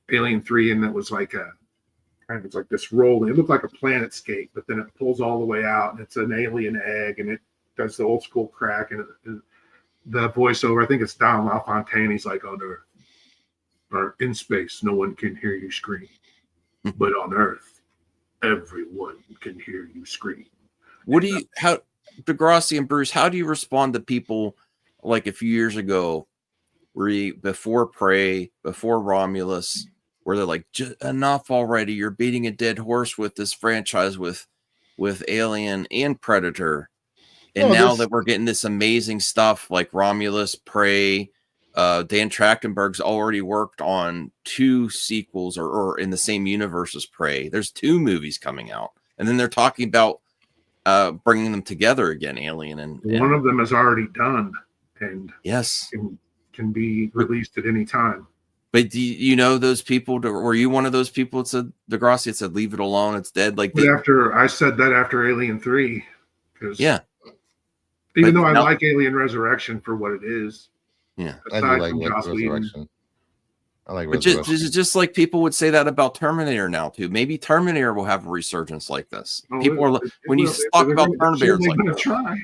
Alien 3, and it was like it's like this rolling. It looked like a planetscape, but then it pulls all the way out, and it's an alien egg, and it does the old school crack, and the voiceover. I think it's Don LaFontaine. He's like, "On Earth or in space, no one can hear you scream, but on Earth, everyone can hear you scream." Degrassi and Bruce, how do you respond to people like a few years ago, before Prey, before Romulus, where they're like, enough already, you're beating a dead horse with this franchise with Alien and Predator, and now that we're getting this amazing stuff like Romulus, Prey, Dan Trachtenberg's already worked on 2 sequels or in the same universe as Prey. There's 2 movies coming out, and then they're talking about bringing them together again, Alien and one of them is already done and yes, can be released at any time. But do you know those people? Were you one of those people that said Degrassi had said leave it alone, it's dead? Like after I said that after Alien 3, because but even though I like Alien Resurrection for what it is, I do like Resurrection. I like Resurrection. But just like people would say that about Terminator now too. Maybe Terminator will have a resurgence like this. People are when you talk about Terminator, it's like try.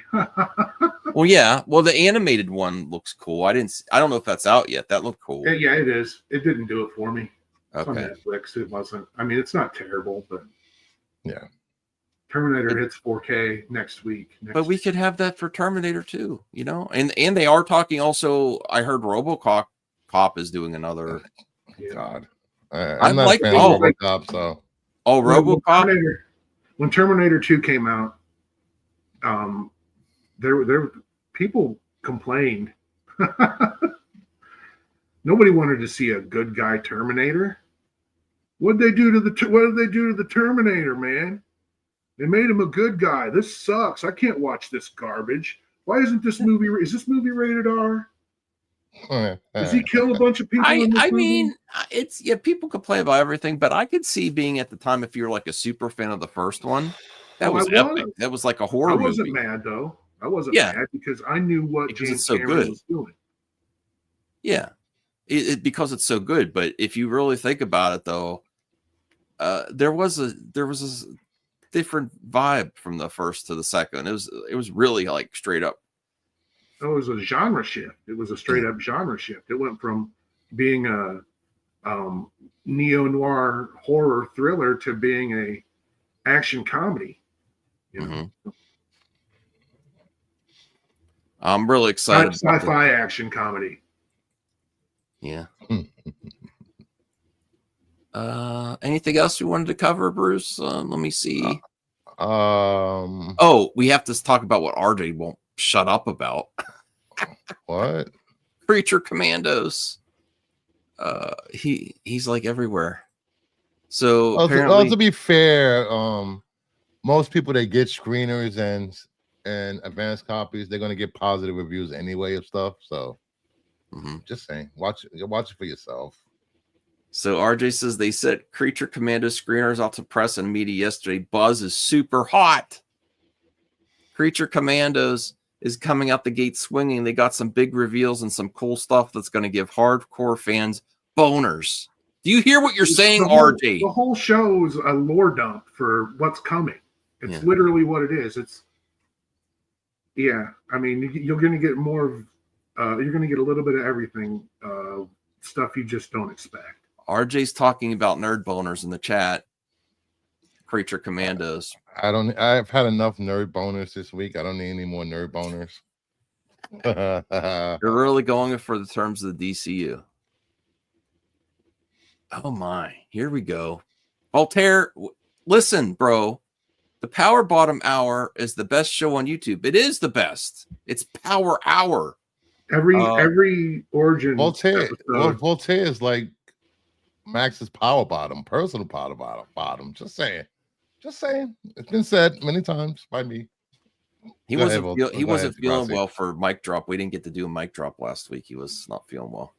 Well, yeah. Well, the animated one looks cool. I don't know if that's out yet. That looked cool. Yeah, it is. It didn't do it for me. It's okay. on Netflix. It wasn't. I mean, it's not terrible, but yeah. Terminator hits 4K next week. But we could have that for Terminator too, you know. And they are talking also. I heard RoboCop is doing another. God, I'm not like a fan of RoboCop. So RoboCop. When Terminator 2 came out, there people complained. Nobody wanted to see a good guy Terminator. What did they do to the Terminator, man? They made him a good guy. This sucks. I can't watch this garbage. Why isn't this movie? Is this movie rated R? Does he kill a bunch of people? I mean, it's people complain about everything, but I could see being at the time if you're like a super fan of the first one, that was epic. That was like a horror movie. I wasn't mad though. I wasn't mad because I knew what James Cameron was doing. Yeah, because it's so good. But if you really think about it, though, there was a different vibe from the first to the second. It was really like straight up. It was a genre shift. It was a straight up genre shift. It went from being a neo-noir horror thriller to being a action comedy. You know? I'm really excited. Sci-fi action comedy. Yeah. Anything else you wanted to cover, Bruce? Let me see. We have to talk about what RJ won't shut up about. What? Creature Commandos. He's like everywhere. So apparently, to be fair, most people that get screeners and advanced copies, they're gonna get positive reviews anyway of stuff. So just saying, watch it for yourself. So RJ says they sent Creature Commando screeners out to press and media yesterday. Buzz is super hot. Creature Commandos is coming out the gate swinging. They got some big reveals and some cool stuff that's going to give hardcore fans boners. Do you hear what you're saying, RJ? The whole show's a lore dump for what's coming. It's literally what it is. I mean, you're going to get more of, you're going to get a little bit of everything, stuff you just don't expect. RJ's talking about nerd boners in the chat. Creature Commandos. I've had enough nerd boners this week. I don't need any more nerd boners. You're really going for the terms of the DCU. Oh my, here we go. Voltaire, listen, bro. The Power Bottom Hour is the best show on YouTube. It is the best. It's Power Hour. Every origin. Voltaire is like Max's power bottom, personal power bottom. Just saying. It's been said many times by me. He wasn't feeling well for mic drop. We didn't get to do a mic drop last week. He was not feeling well.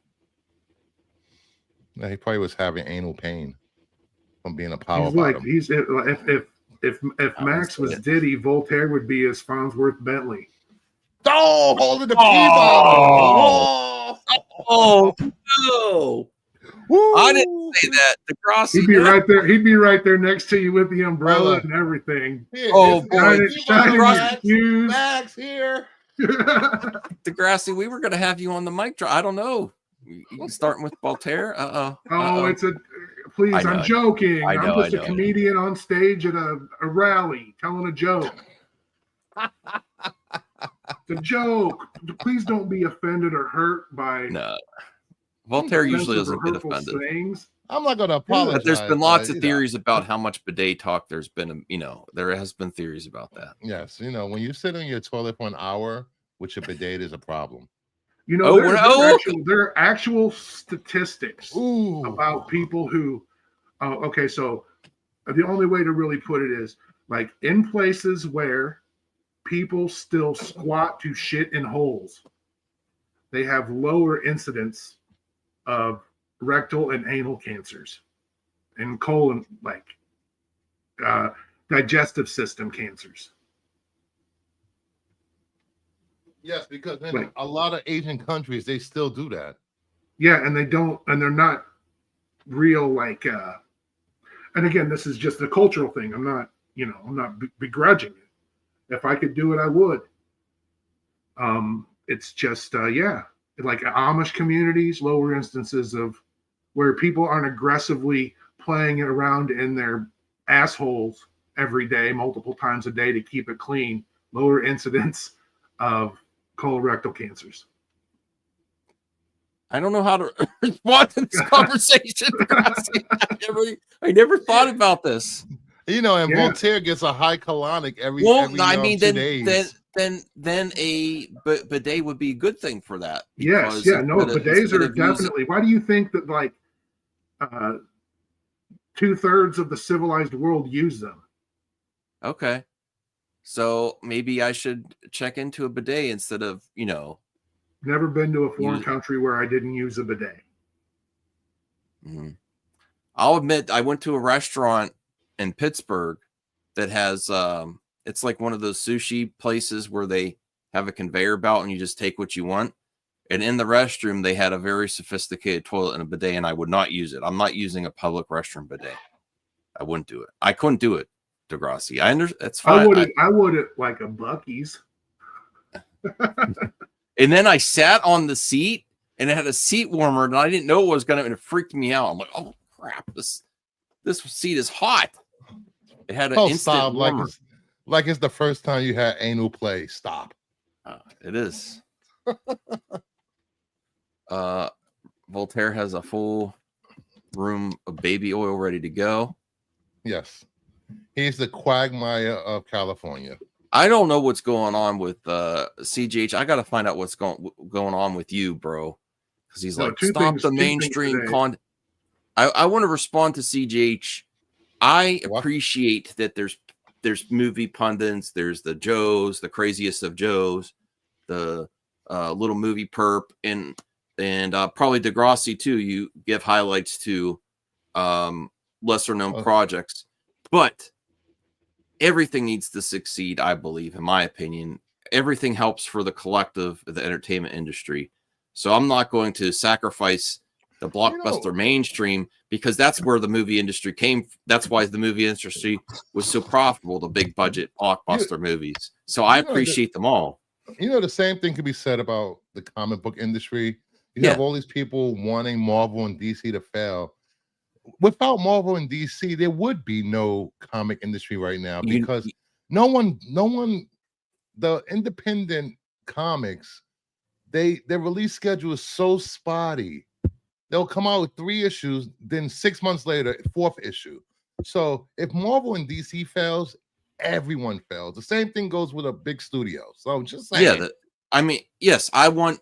Yeah, he probably was having anal pain from being a power bottom. If Max was Diddy, Voltaire would be his Farnsworth Bentley. Oh, holding the bottom. Oh no. Woo. I didn't say that. Degrassi, he'd be right there. He'd be right there next to you with the umbrella and everything. Oh boy, Max here. Degrassi, we were going to have you on the mic drop. I don't know. Starting with Voltaire. It's a. Please, I'm joking. I'm just a comedian on stage at a rally telling a joke. It's a joke. Please don't be offended or hurt by. No. Voltaire usually doesn't get offended. Things. I'm not going to apologize. But there's been lots of theories about how much bidet talk there's been. There has been theories about that. Yes, when you sit on your toilet for an hour with your bidet, is a problem. You know, there are actual statistics about people who. Okay, so the only way to really put it is like in places where people still squat to shit in holes, they have lower incidence of rectal and anal cancers and colon, like digestive system cancers. Yes, because in a lot of Asian countries, they still do that. Yeah, and they're not real like, and again, this is just a cultural thing. I'm not begrudging it. If I could do it, I would. It's just, like Amish communities, lower instances of where people aren't aggressively playing it around in their assholes every day, multiple times a day to keep it clean, lower incidence of colorectal cancers. I don't know how to respond to this conversation. I never thought about this. You know, and Voltaire gets a high colonic every 2 days. Then a bidet would be a good thing for that. Yes, bidets are definitely. Why do you think that like 2/3 of the civilized world use them? Okay, so maybe I should check into a bidet instead of Never been to a foreign country where I didn't use a bidet. Mm-hmm. I'll admit I went to a restaurant in Pittsburgh that has it's like one of those sushi places where they have a conveyor belt and you just take what you want. And in the restroom, they had a very sophisticated toilet and a bidet, and I would not use it. I'm not using a public restroom bidet. I wouldn't do it. I couldn't do it, Degrassi. I understand. It's fine. I would at like a Buc-ee's. And then I sat on the seat, and it had a seat warmer, and I didn't know it was going to, and it freaked me out. I'm like, oh crap, this seat is hot. It had an instant warmer. Like it's the first time you had anal play. Stop. It is. Voltaire has a full room of baby oil ready to go. Yes. He's the Quagmire of California. I don't know what's going on with CGH. I got to find out what's going on with you, bro. Because he's like, stop the mainstream content. I want to respond to CGH. I appreciate that there's movie pundits, there's the Joes, the craziest of Joes, the little movie perp, and probably Degrassi too. You give highlights to lesser known projects, but everything needs to succeed, I believe, in my opinion. Everything helps for the collective of the entertainment industry. So I'm not going to sacrifice the blockbuster mainstream because that's where the movie industry came. That's why the movie industry was so profitable, the big budget blockbuster movies. So I appreciate them all. You know, the same thing could be said about the comic book industry. You have all these people wanting Marvel and DC to fail. Without Marvel and DC, there would be no comic industry right now because no one, the independent comics, their release schedule is so spotty. They'll come out with 3 issues, then 6 months later, 4th issue. So if Marvel and DC fails, everyone fails. The same thing goes with a big studio. So just saying. Yes, I want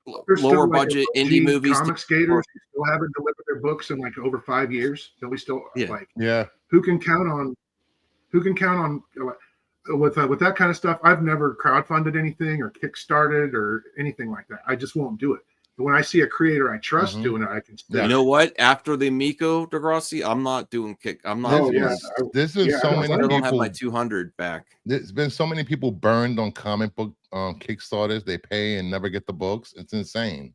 lower budget indie movies. Comic skaters who still haven't delivered their books in like over 5 years. That we still who can count on with that kind of stuff? I've never crowdfunded anything or kickstarted or anything like that. I just won't do it. But when I see a creator I trust doing it, I can still. You know what? After the Miko Degrassi, I'm not doing kick. I'm not. There's been so many people. I don't have my 200 back. There's been so many people burned on comic book Kickstarters. They pay and never get the books. It's insane.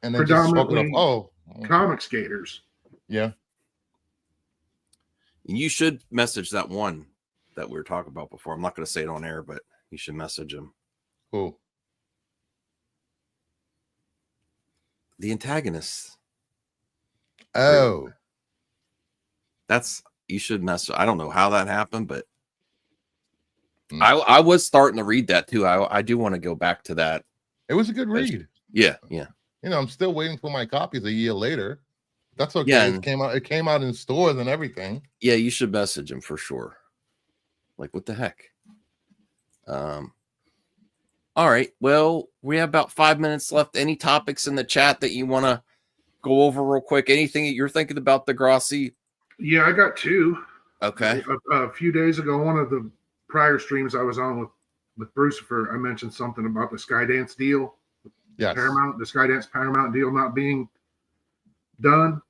And then just spoke up. Comic skaters. Yeah. You should message that one that we were talking about before. I'm not going to say it on air, but you should message him. Cool. The antagonist. Oh. You should message. I don't know how that happened, but I was starting to read that too. I do want to go back to that. It was a good read. Yeah. You know, I'm still waiting for my copies a year later. That's okay. Yeah, it came out in stores and everything. Yeah, you should message him for sure. Like, what the heck? All right. Well, we have about 5 minutes left. Any topics in the chat that you want to go over real quick? Anything that you're thinking about, Degrassi? Yeah, I got two. Okay. A few days ago, one of the prior streams I was on with Brucifer, I mentioned something about the Skydance deal. Yes. The Skydance Paramount deal not being done.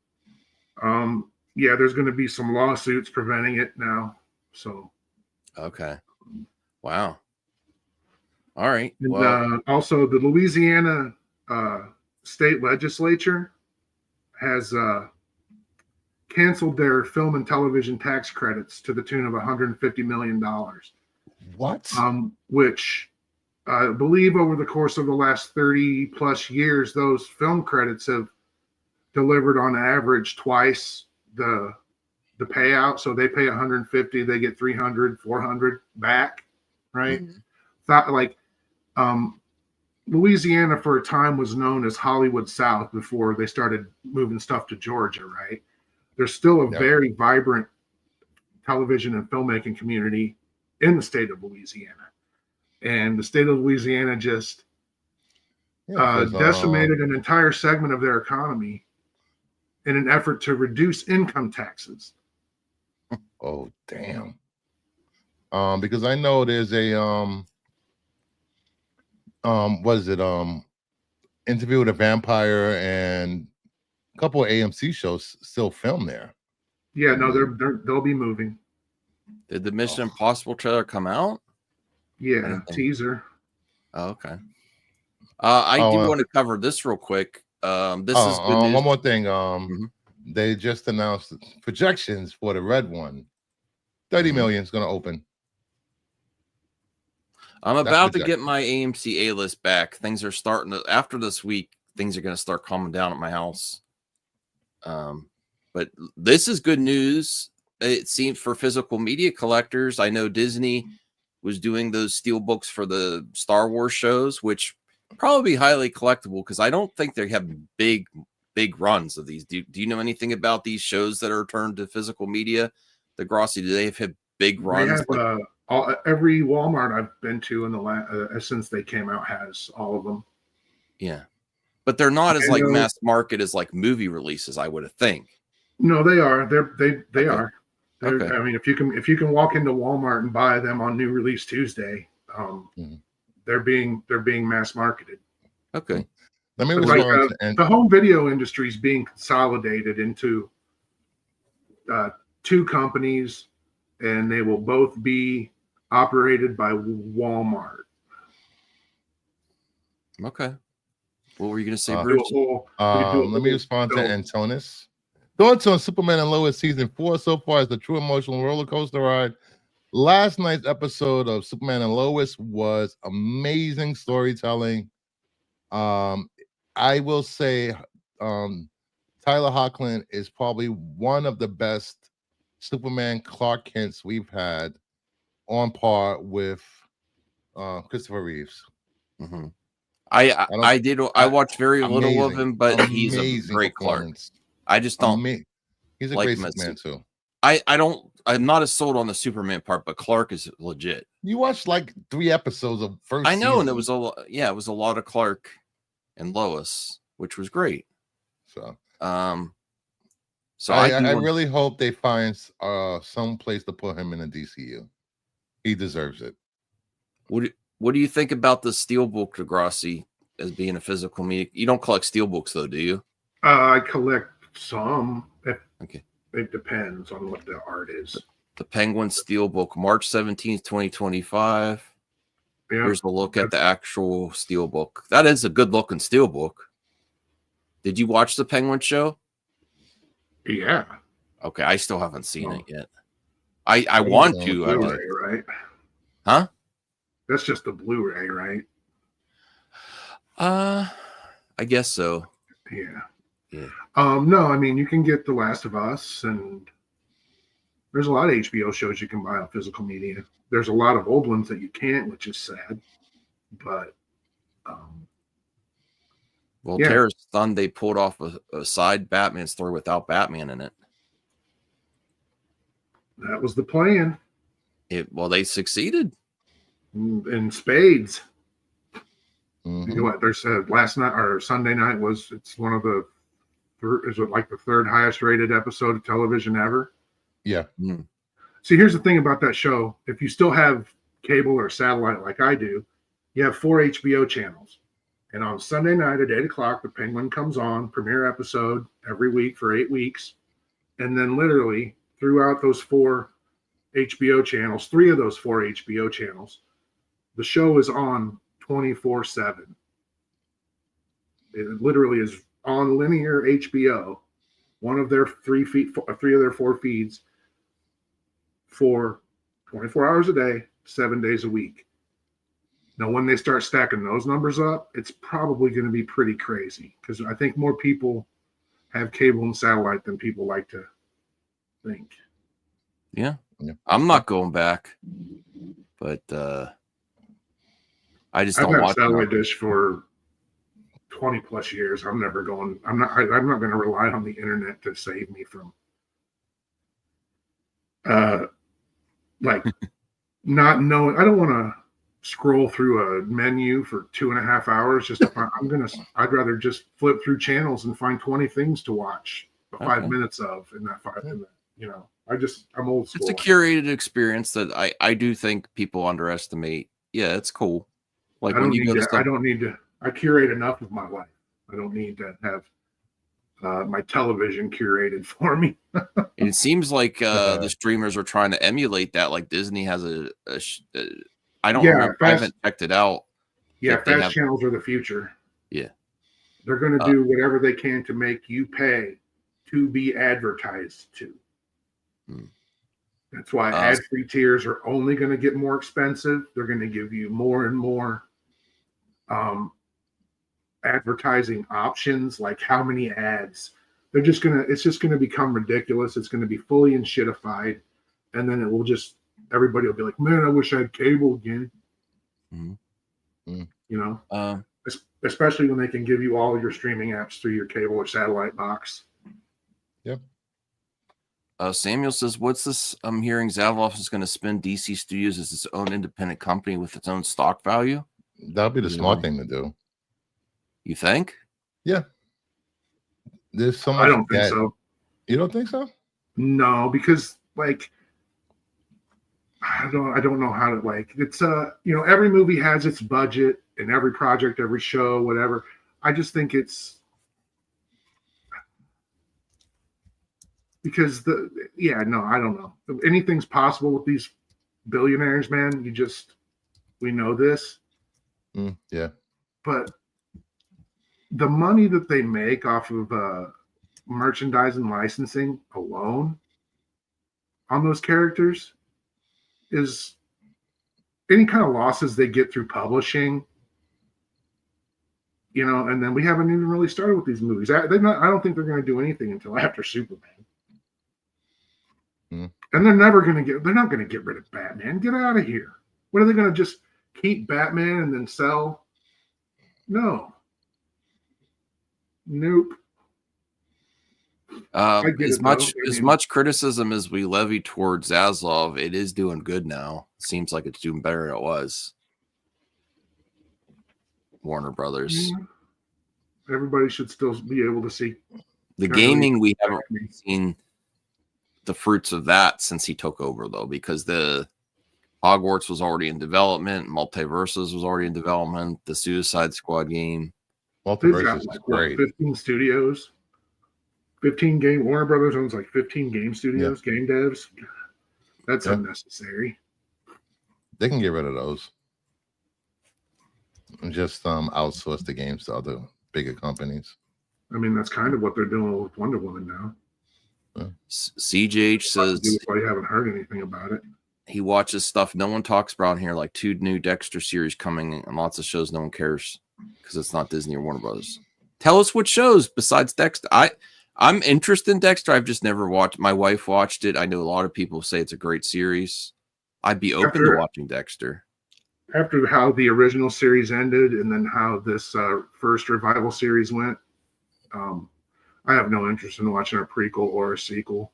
Yeah, there's going to be some lawsuits preventing it now. So. Okay. Wow. All right. And Well, also, the Louisiana state legislature has canceled their film and television tax credits to the tune of $150 million. What? Which I believe over the course of the last 30 plus years, those film credits have delivered on average twice the payout. So they pay 150, they get 300, 400 back, right? Louisiana for a time was known as Hollywood South before they started moving stuff to Georgia, right? There's still a very vibrant television and filmmaking community in the state of Louisiana. And the state of Louisiana just decimated an entire segment of their economy in an effort to reduce income taxes. Oh, damn. Because I know there's a what is it? Interview with a Vampire and a couple of AMC shows still filmed there. Yeah, no, they'll be moving. did the Mission Impossible trailer come out? Yeah, teaser. Oh, okay. I do want to cover this real quick. This is good news. One more thing. They just announced projections for the red one. 30 million is going to open. I'm about to get my AMC A-list back. Things are starting to, after this week, things are going to start calming down at my house. But this is good news. It seems for physical media collectors. I know Disney was doing those steel books for the Star Wars shows, which probably be highly collectible because I don't think they have big runs of these. Do you know anything about these shows that are turned to physical media? Degrassi, do they have big runs? They have, every Walmart I've been to in the since they came out has all of them. Yeah, but they're not as like mass market as like movie releases, I would think. No, they are. They are. Okay. I mean, if you can walk into Walmart and buy them on New Release Tuesday, they're being mass marketed. Okay. Let me respond. The home video industry is being consolidated into two companies, and they will both be operated by Walmart. Okay. What were you going to say, Bruce? Let me respond to Antonis. Thoughts on Superman and Lois season 4 so far is the true emotional roller coaster ride. Last night's episode of Superman and Lois was amazing storytelling. I will say Tyler Hoechlin is probably one of the best Superman Clark Kents we've had, on par with Christopher Reeves. Mm-hmm. I watched very little of him, but he's a great Clark. I just don't. He's a great Superman too. I'm not as sold on the Superman part, but Clark is legit. You watched like 3 episodes of first. I know, season. And it was a lot of Clark and Lois, which was great. So I really hope they find some place to put him in the DCU. He deserves it. What do you think about the Steelbook, Degrassi, as being a physical media? You don't collect Steelbooks, though, do you? I collect some. Okay. It depends on what the art is. The Penguin Steelbook, March 17th, 2025. Yeah, here's a look at the actual Steelbook. That is a good-looking Steelbook. Did you watch the Penguin show? Yeah. Okay, I still haven't seen it yet. I want to. Blu-ray, right? Huh? That's just the Blu-ray, right? I guess so. Yeah. No, I mean, you can get The Last of Us, and there's a lot of HBO shows you can buy on physical media. There's a lot of old ones that you can't, which is sad. But Tara's Son, they pulled off a side Batman story without Batman in it. That was the plan. They succeeded in spades. You know what they said last night or Sunday night it's one of the is it like the third highest rated episode of television ever? Yeah. See, here's the thing about that show. If you still have cable or satellite like I do, you have 4 HBO channels. And on Sunday night at 8 o'clock, the Penguin comes on, premiere episode every week for 8 weeks. And then literally throughout those 4 HBO channels, 3 of those 4 HBO channels, the show is on 24/7. It literally is on linear HBO, one of their 3 of their 4 feeds for 24 hours a day, 7 days a week. Now, when they start stacking those numbers up, it's probably going to be pretty crazy because I think more people have cable and satellite than people like to think. Yeah. I'm not going back, but I just I've don't had a watch satellite dish for 20 plus years. I'm not going to rely on the internet to save me from like not knowing. I don't want to scroll through a menu for 2.5 hours just to find. I'd rather just flip through channels and find 20 things to watch 5 minutes of in that 5 minutes. You know, I'm old school. It's a curated experience that I do think people underestimate. Yeah, it's cool. Like when you go to stuff, I don't need to. I curate enough of my life. I don't need to have my television curated for me. it seems like the streamers are trying to emulate that. Like Disney has I don't remember. I haven't checked it out. Yeah, fast channels are the future. Yeah. They're going to do whatever they can to make you pay to be advertised to. That's why ad-free tiers are only going to get more expensive. They're going to give you more and more advertising options, like how many ads. It's just going to become ridiculous. It's going to be fully and shitified. And then everybody will be like, man, I wish I had cable again. You know, especially when they can give you all your streaming apps through your cable or satellite box. Yep. Samuel says, what's this? I'm hearing Zaslav is going to spin DC Studios as its own independent company with its own stock value. That'll be the smart thing to do. You think? Yeah. There's so much. I don't think so. You don't think so? No, because like I don't know how to it's every movie has its budget and every project, every show, whatever. I just think it's because I don't know. Anything's possible with these billionaires, man. We know this. Yeah. But the money that they make off of merchandise and licensing alone on those characters is any kind of losses they get through publishing, and then we haven't even really started with these movies. I don't think they're going to do anything until after Superman. And they're not going to get rid of Batman. Get out of here. What are they going to just keep Batman and then sell? No. Nope. As much criticism as we levy towards Zaslav, it is doing good now. Seems like it's doing better than it was. Warner Brothers. Everybody should still be able to see the gaming. We haven't seen the fruits of that since he took over, though, because the Hogwarts was already in development, Multiverses was already in development, the Suicide Squad game. Multiverses is great. 15 studios, 15 game. Warner Brothers owns like 15 game studios, game devs. That's unnecessary. They can get rid of those. And just outsource the games to other bigger companies. I mean, that's kind of what they're doing with Wonder Woman now. CJH says I haven't heard anything about it. He watches stuff no one talks about here, like 2 new Dexter series coming and lots of shows no one cares because it's not Disney or Warner Brothers. Tell us what shows besides Dexter. I'm interested in Dexter. I've just never watched. My wife watched it. I know a lot of people say it's a great series. I'd be open to watching Dexter. After how the original series ended and then how this first revival series went, I have no interest in watching a prequel or a sequel.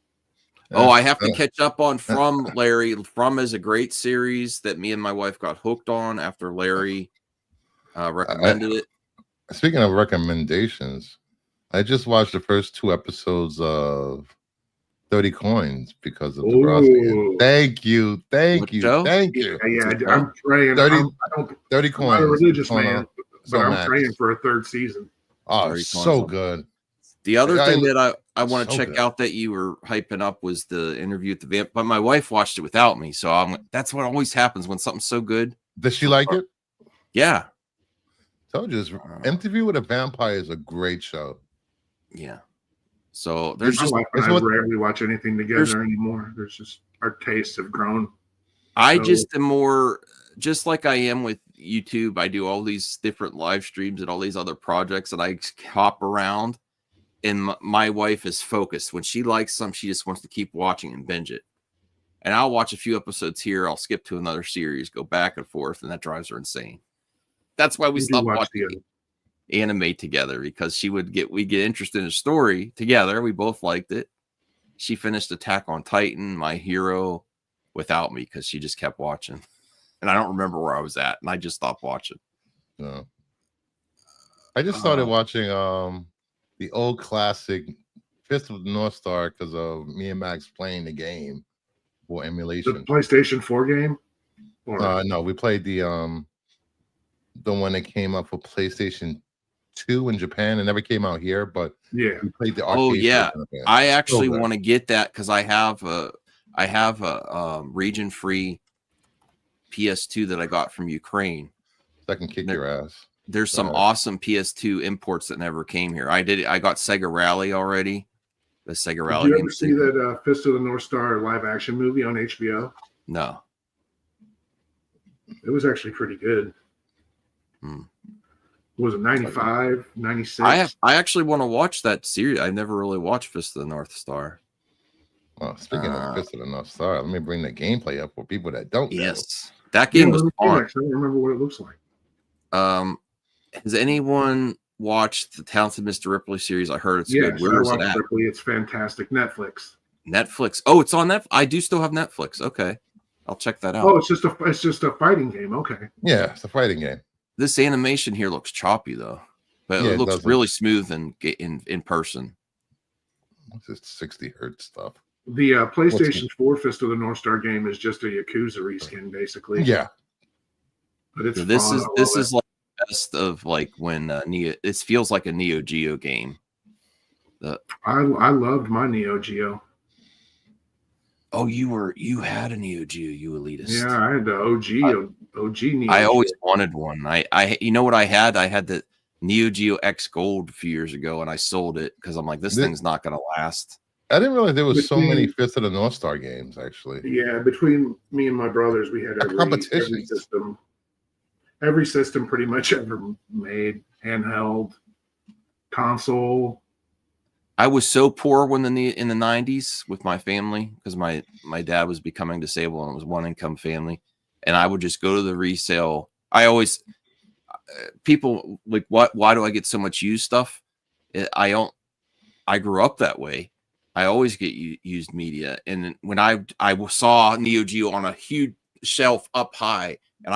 I have to catch up on From, Larry. From is a great series that me and my wife got hooked on after Larry recommended it. Speaking of recommendations, I just watched the first 2 episodes of 30 Coins because of the Ooh. Thank you. What Thank you. show? Thank you. Yeah, It's a I'm praying. 30 I'm not a Coins. religious on, man, it's but on I'm Max. praying for a 3rd season. Oh, 30 so Coins. good. The other thing that I want to so check good. out that you were hyping up was the interview with the vamp, but my wife watched it without me, so that's what always happens when something's so good. Does she like it? Yeah. Told you, Interview with a Vampire is a great show. Yeah. So there's my just wife and I rarely watch anything together anymore. There's just our tastes have grown. I just am more just like I am with YouTube. I do all these different live streams and all these other projects, and I hop around. And my wife is focused. When she likes some, she just wants to keep watching and binge it. And I'll watch a few episodes here. I'll skip to another series, go back and forth, and that drives her insane. That's why we stopped watching anime together, because we get interested in a story together. We both liked it. She finished Attack on Titan, My Hero, without me because she just kept watching. And I don't remember where I was at, and I just stopped watching. No. I just started watching the old classic Fist of the North Star because of me and Max playing the game for emulation. The PlayStation 4 game? No, we played the one that came up for PlayStation 2 in Japan. It never came out here, but yeah, we played the arcade. Oh yeah, I actually want to get that because I have a region-free PS2 that I got from Ukraine. So I can kick your ass. There's some awesome PS2 imports that never came here. I got Sega Rally already. The Sega Rally. Did you ever see that Fist of the North Star live action movie on HBO? No. It was actually pretty good. Was it 95, 96? I actually want to watch that series. I never really watched Fist of the North Star. Well, speaking of Fist of the North Star, let me bring the gameplay up for people that don't know. Yes. That game was fun. I don't remember what it looks like. Has anyone watched the Talented Mr. Ripley series? I heard it's good. Where is it at? Ripley. It's fantastic. Netflix. Oh, it's on Netflix. I do still have Netflix. Okay, I'll check that out. Oh, it's just a fighting game. Okay. Yeah, it's a fighting game. This animation here looks choppy though, but it looks really smooth in person. It's just 60 hertz stuff. The PlayStation 4 Fist of the North Star game is just a Yakuza reskin, basically. Yeah. But it's this is like the best of like when Neo. It feels like a Neo Geo game. I loved my Neo Geo. Oh, you had a Neo Geo, you elitist. Yeah, I had the OG Neo. I always wanted one. I you know what I had? I had the Neo Geo X Gold a few years ago, and I sold it because I'm like, this thing's not going to last. I didn't realize there was so many Fist of the North Star games, actually. Yeah, between me and my brothers, we had every system. Every system pretty much ever made, handheld, console. I was so poor in the 90s with my family because my dad was becoming disabled and it was one income family, and I would just go to the resale. I always people like, why do I get so much used stuff? I grew up that way. I always get used media, and when I saw Neo Geo on a huge shelf up high, and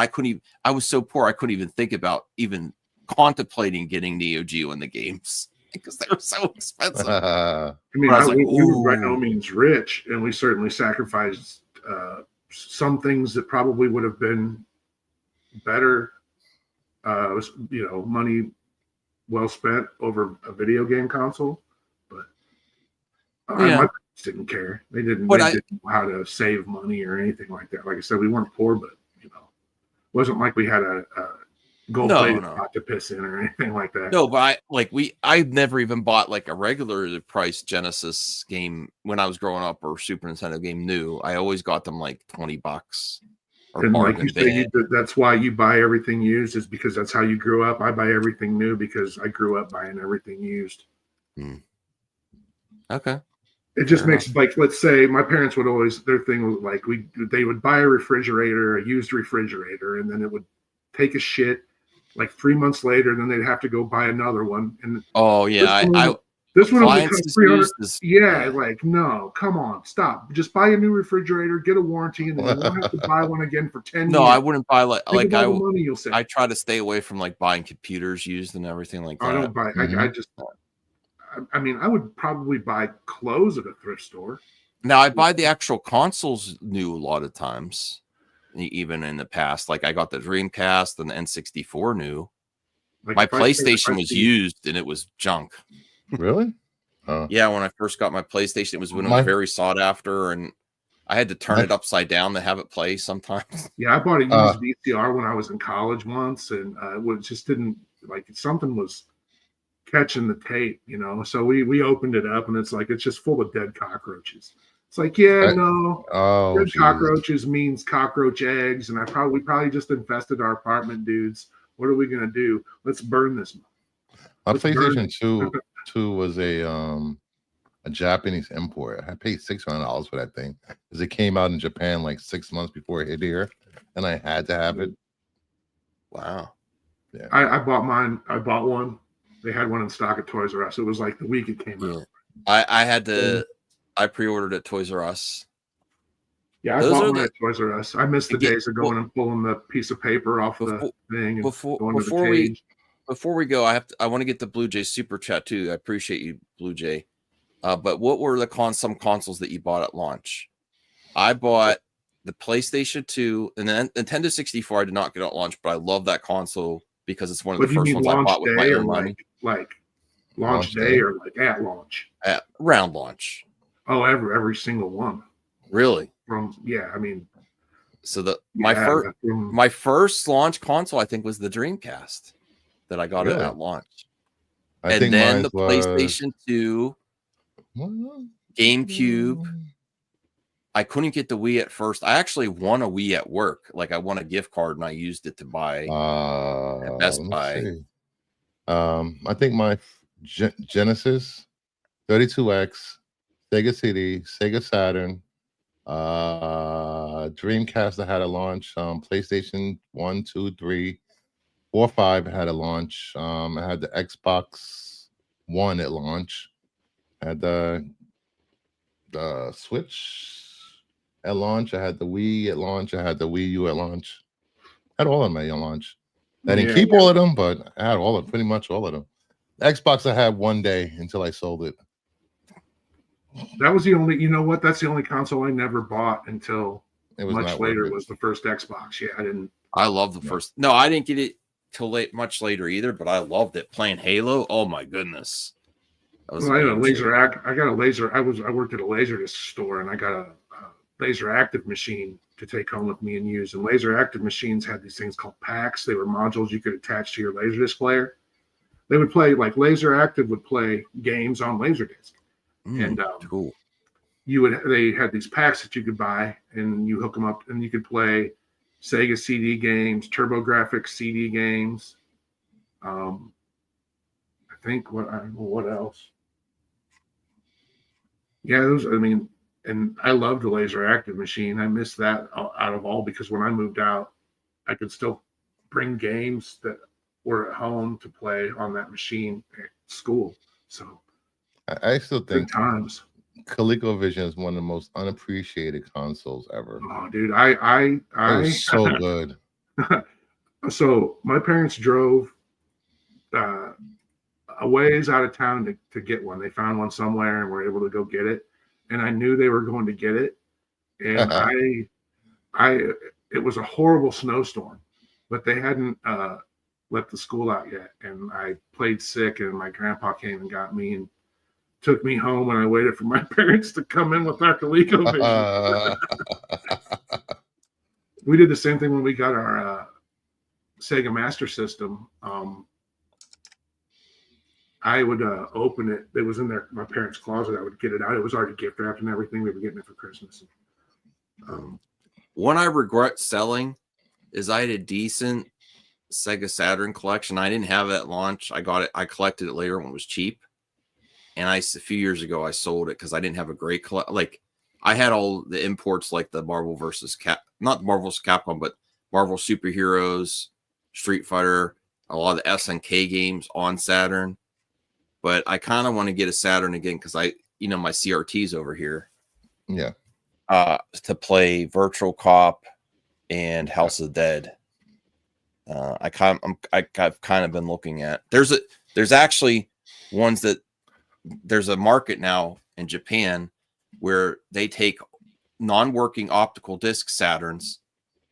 I was so poor I couldn't even think about even contemplating getting Neo Geo in the games because they were so expensive. I mean, we were by no means rich, and we certainly sacrificed some things that probably would have been better, money well spent over a video game console. But my parents didn't care. They didn't know how to save money or anything like that. Like I said, we weren't poor, but it wasn't like we had a gold-plated pot to piss in or anything like that. No, but I've never even bought like a regular price Genesis game when I was growing up or Super Nintendo game new. I always got them like $20. And like you say, that's why you buy everything used, is because that's how you grew up. I buy everything new because I grew up buying everything used. Okay. It just makes let's say my parents would always, their thing was like they would buy a refrigerator, a used refrigerator, and then it would take a shit like 3 months later, and then they'd have to go buy another one. And This one only costs Appliances 300. used is Yeah, like no, come on, stop. Just buy a new refrigerator, get a warranty, and then you won't have to buy one again for 10 no, years. I wouldn't buy Think of all the money you'll save. I try to stay away from like buying computers used and everything like that. I don't buy. I mean, I would probably buy clothes at a thrift store. Now I buy the actual consoles new a lot of times, even in the past. Like I got the Dreamcast and the N64 new. Like My PlayStation was used and it was junk. Really? Yeah, when I first got my PlayStation, it was when it was very sought after, and I had to turn it upside down to have it play sometimes. Yeah, I bought a used VCR when I was in college once, and it just didn't like something was catching the tape, you know. So we opened it up, and it's just full of dead cockroaches. It's like, yeah, no, dead cockroaches means cockroach eggs, and we probably just infested our apartment, dudes. What are we gonna do? Let's burn this. My PlayStation 2 was a Japanese import. I paid $600 for that thing because it came out in Japan like 6 months before it hit here, and I had to have it. Wow. Yeah. I bought mine. I bought one. They had one in stock at Toys R Us. It was like the week it came out. I had to. I pre-ordered at Toys R Us. Yeah, I bought one at Toys R Us. I missed the days of going and pulling the piece of paper off the thing and going to the cage. Before we go, I want to get the Blue Jay super chat too. I appreciate you, Blue Jay. But what were some consoles that you bought at launch? I bought the PlayStation 2 and then Nintendo 64. I did not get at launch, but I love that console because it's one of the first ones I bought with my own money. Like launch day or like at launch? At around launch. Oh, every single one. Really? I mean, so my first launch console I think was the Dreamcast that I got at launch. And then the PlayStation 2, GameCube. I couldn't get the Wii at first. I actually won a Wii at work. Like I won a gift card and I used it to buy at Best Buy. I think my Genesis, 32X, Sega CD, Sega Saturn, Dreamcast I had a launch, PlayStation 1, 2, 3, 4, 5 had a launch. I had the Xbox One at launch. I had the Switch at launch. I had the Wii at launch. I had the Wii U at launch. I had all of them at launch. I didn't keep all of them, but I had pretty much all of them. The Xbox I had one day until I sold it. That was the only, that's the only console I never bought until much later was the first Xbox. Yeah, I didn't. I love the first. No, I didn't get it till much later either, but I loved it. Playing Halo. Oh my goodness. I got a laser. I worked at a Laserdisc store, and I got a laser active machine to take home with me and use. And laser active machines had these things called packs. They were modules you could attach to your Laserdisc player. They would play laser active would play games on Laserdisc. And cool. They had these packs that you could buy, and you hook them up, and you could play Sega CD games, TurboGrafx CD games. I think what else? Yeah, and I loved the laser active machine. I missed that out of all because when I moved out, I could still bring games that were at home to play on that machine at school. So I still think times. ColecoVision is one of the most unappreciated consoles ever. Oh, dude, it was so good. So my parents drove a ways out of town to get one. They found one somewhere and were able to go get it. And I knew they were going to get it. And it was a horrible snowstorm, but they hadn't let the school out yet. And I played sick, and my grandpa came and got me and took me home, and I waited for my parents to come in with our ColecoVision. We did the same thing when we got our Sega Master System. I would open it. It was in my parents' closet. I would get it out. It was already gift wrapped and everything. We were getting it for Christmas. One I regret selling is I had a decent Sega Saturn collection. I didn't have it at launch. I got it. I collected it later when it was cheap. And a few years ago, I sold it because I didn't have a great I had all the imports like the Marvel versus not Marvel vs. Capcom, but Marvel Superheroes, Street Fighter, a lot of the SNK games on Saturn. but I kind of want to get a Saturn again because my CRT's over here. Yeah. To play Virtual Cop and House of the Dead. I've kind of been looking at. There's actually ones that there's a market now in Japan where they take non-working optical disc Saturns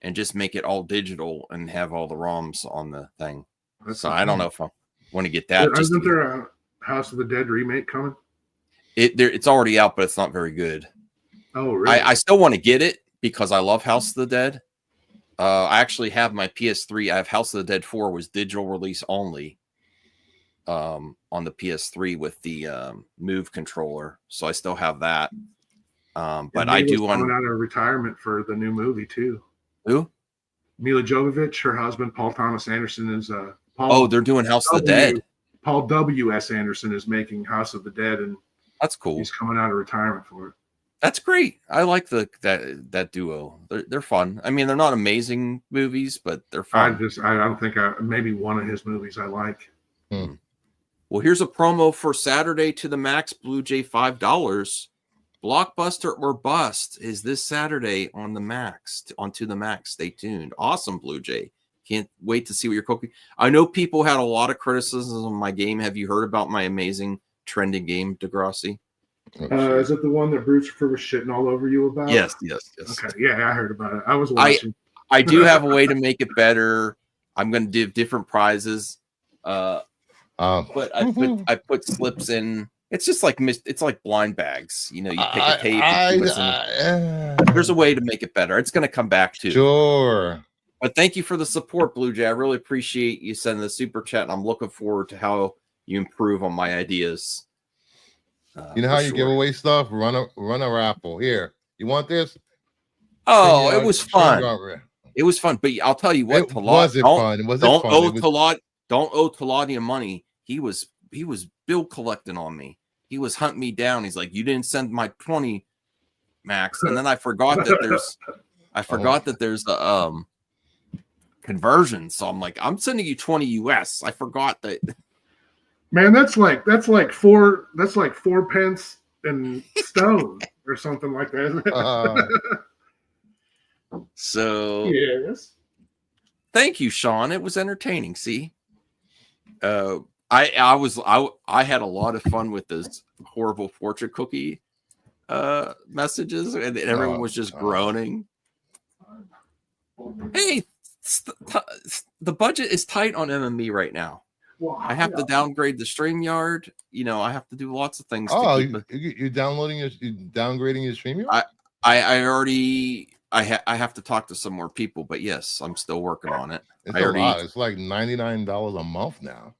and just make it all digital and have all the ROMs on the thing. So I don't know if I want to get that. Isn't there a House of the Dead remake coming? It's already out, but it's not very good. Oh, really? I still want to get it because I love House of the Dead. I actually have my PS3. I have House of the Dead 4 was digital release only on the PS3 with the Move controller. So I still have that. But I do want coming out of retirement for the new movie too. Who? Mila Jovovich, her husband Paul Thomas Anderson is they're doing House of the Dead. Paul W.S. Anderson is making House of the Dead, and that's cool. He's coming out of retirement for it. That's great. I like that duo. They're fun. I mean, they're not amazing movies, but they're fun. I don't think maybe one of his movies I like. Well, here's a promo for Saturday to the Max Blue Jay $5. Blockbuster or Bust is this Saturday on the Max. Onto the Max. Stay tuned. Awesome, Blue Jay. Can't wait to see what you're cooking. I know people had a lot of criticisms on my game. Have you heard about my amazing trending game, Degrassi? Is it the one that Bruce was shitting all over you about? Yes. Okay, yeah, I heard about it. I was watching. I do have a way to make it better. I'm going to give different prizes. But I put slips in. It's just like blind bags. You pick a tape. There's a way to make it better. It's going to come back to. Sure. But thank you for the support, Blue Jay. I really appreciate you sending the super chat, and I'm looking forward to how you improve on my ideas. You know how you give away stuff? Run a raffle. Here, you want this? Oh, it was fun. It was fun, but I'll tell you what, Don't owe Taladia money. He was bill collecting on me. He was hunting me down. He's like, you didn't send my 20, Max, and then I forgot that there's a conversion. So I'm like, I'm sending you 20 US. I forgot that. Man, that's like 4 pence in stone or something like that. So yes. Thank you, Sean. It was entertaining. See, I had a lot of fun with this horrible fortune cookie messages, and everyone was just groaning. Hey, the budget is tight on MME right now. Well, I have to downgrade the StreamYard. I have to do lots of things. You're downgrading your StreamYard? I have to talk to some more people, but yes, I'm still working on it. It's a lot. It's like $99 a month now.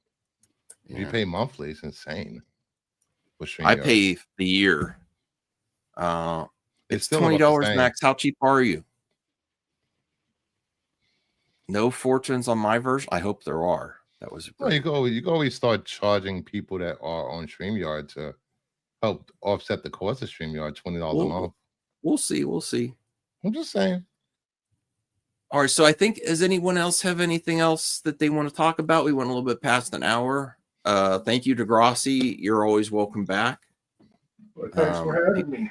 Yeah. You pay monthly. It's insane. I pay the year. It's $20 max. How cheap are you? No fortunes on my version. I hope there are. That was you can always start charging people that are on StreamYard to help offset the cost of StreamYard, $20 a month. We'll see. I'm just saying. All right, so I think, does anyone else have anything else that they want to talk about? We went a little bit past an hour. Thank you, Degrassi. You're always welcome back. Well, thanks for having me.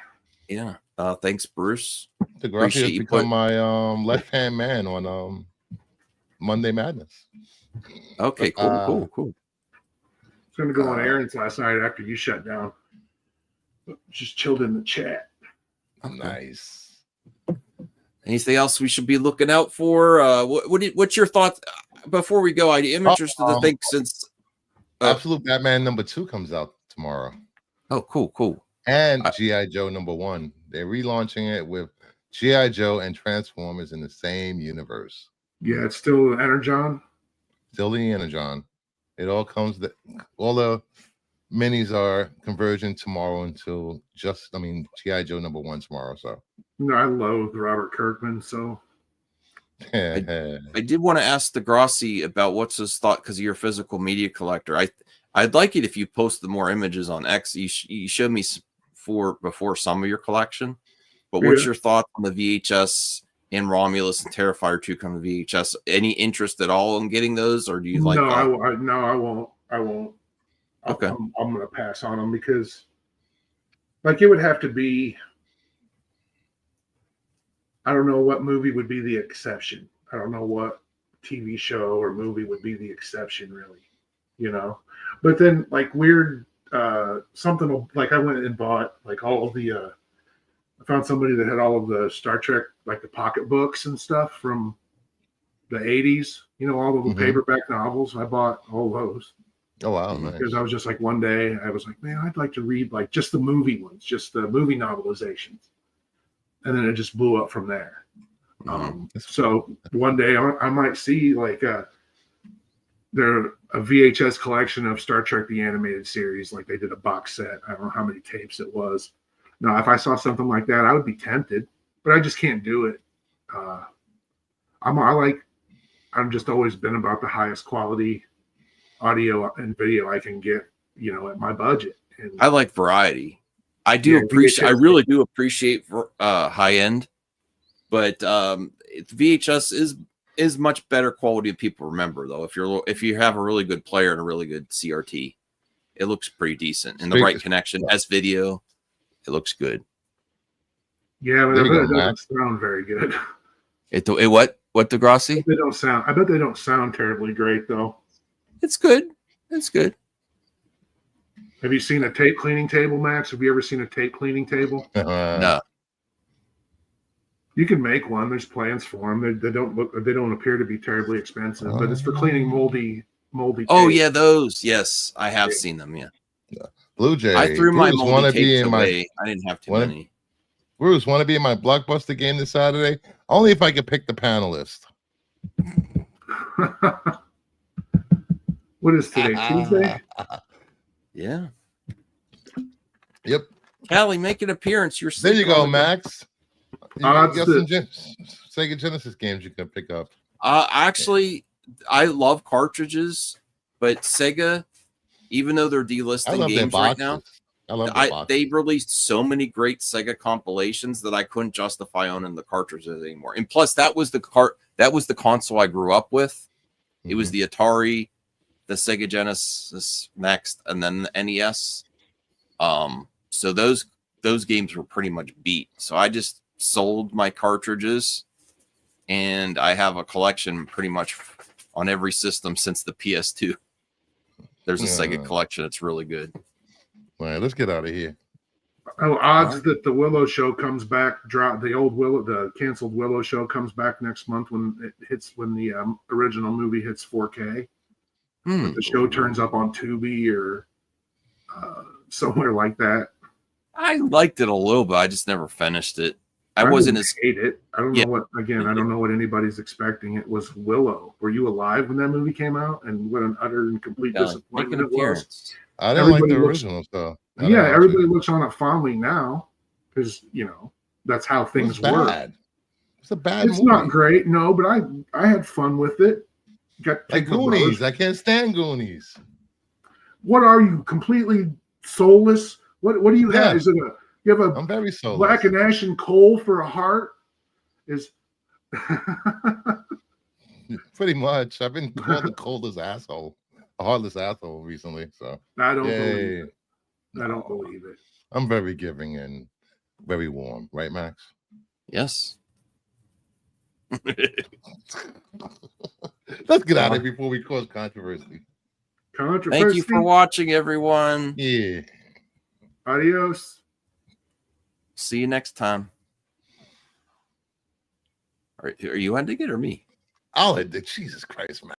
Yeah. Thanks, Bruce. Degrassi has become my left-hand man on Monday Madness. Okay, cool. I was going to go on errands last night after you shut down. Just chilled in the chat. Nice. Anything else we should be looking out for? What's your thoughts before we go? I'm interested to think since Absolute Batman #2 comes out tomorrow. Oh, cool. And G.I. Joe #1. They're relaunching it with G.I. Joe and Transformers in the same universe. Yeah, it's still Energon. Still the Energon. It all comes. All the minis are conversion tomorrow until G.I. Joe #1 tomorrow. So no, I loathe Robert Kirkman. So I did want to ask Degrassi about what's his thought because you're a physical media collector. I'd like it if you post the more images on X. You showed me before some of your collection, but what's your thought on the VHS? And Romulus and Terrifier 2 come to VHS. Any interest at all in getting those, or do you like? No, I won't. Okay. I'm going to pass on them because, like, it would have to be. I don't know what movie would be the exception. I don't know what TV show or movie would be the exception, really. But then like weird something like I went and bought like all of the. I found somebody that had all of the Star Trek, like the pocket books and stuff from the 80s, all of the paperback novels. I bought all those. Oh, wow. Nice. Because I was just like, one day I was like, man, I'd like to read like just the movie ones, just the movie novelizations. And then it just blew up from there. So one day I might see like a VHS collection of Star Trek, the animated series. Like they did a box set. I don't know how many tapes it was. Now, if I saw something like that, I would be tempted, but I just can't do it. I'm just always been about the highest quality audio and video I can get, at my budget. And I like variety. I really do appreciate high end, but VHS is much better quality than people remember, though. If you have a really good player and a really good CRT, it looks pretty decent. And the right connection, S video, it looks good. Yeah, but I bet it doesn't sound very good. What Degrassi? They don't sound. I bet they don't sound terribly great, though. It's good. It's good. Have you seen a tape cleaning table, Max? Have you ever seen a tape cleaning table? No. You can make one. There's plans for them. They don't appear to be terribly expensive, but it's for cleaning moldy. Oh tape. yeah, those. Yes, I have seen them. Yeah. Blue Jay. I threw my Bruce, moldy tapes away. I didn't have too many. Bruce, want to be in my Blockbuster game this Saturday? Only if I could pick the panelist. What is today? Tuesday? Yeah. Yep. Callie, make an appearance. There you go, Max. You got some Sega Genesis games you can pick up. Actually, I love cartridges, but Sega, even though they're delisting games right now, they released so many great Sega compilations that I couldn't justify owning the cartridges anymore. And plus, that was the console I grew up with. It was the Atari, the Sega Genesis next, and then the NES. So those games were pretty much beat. So I just sold my cartridges, and I have a collection pretty much on every system since the PS2. There's a Sega collection. It's really good. All right, let's get out of here. Oh, odds that the Willow show comes back. The canceled Willow show comes back next month when the original movie hits 4K. The show turns up on Tubi or somewhere like that. I liked it a little bit. I just never finished it. I hate it. I don't know what. Again, I don't know what anybody's expecting. It was Willow. Were you alive when that movie came out? And what an utter and complete disappointment it was. I didn't like the original stuff. Everybody looks on it fondly now because that's how things work. It's a bad movie. It's not great, no, but I had fun with it. Like Goonies. I can't stand Goonies. What are you, completely soulless? What do you have? Is it I'm very soulless. Black and ashen coal for a heart? Pretty much. I've been called the coldest asshole, a heartless asshole recently. So I don't believe it. I don't believe it. I'm very giving and very warm, right, Max? Yes. Let's get out of here before we cause controversy. Thank you for watching, everyone. Yeah. Adios. See you next time. Are you ending it or me? I'll end it. Jesus Christ, man.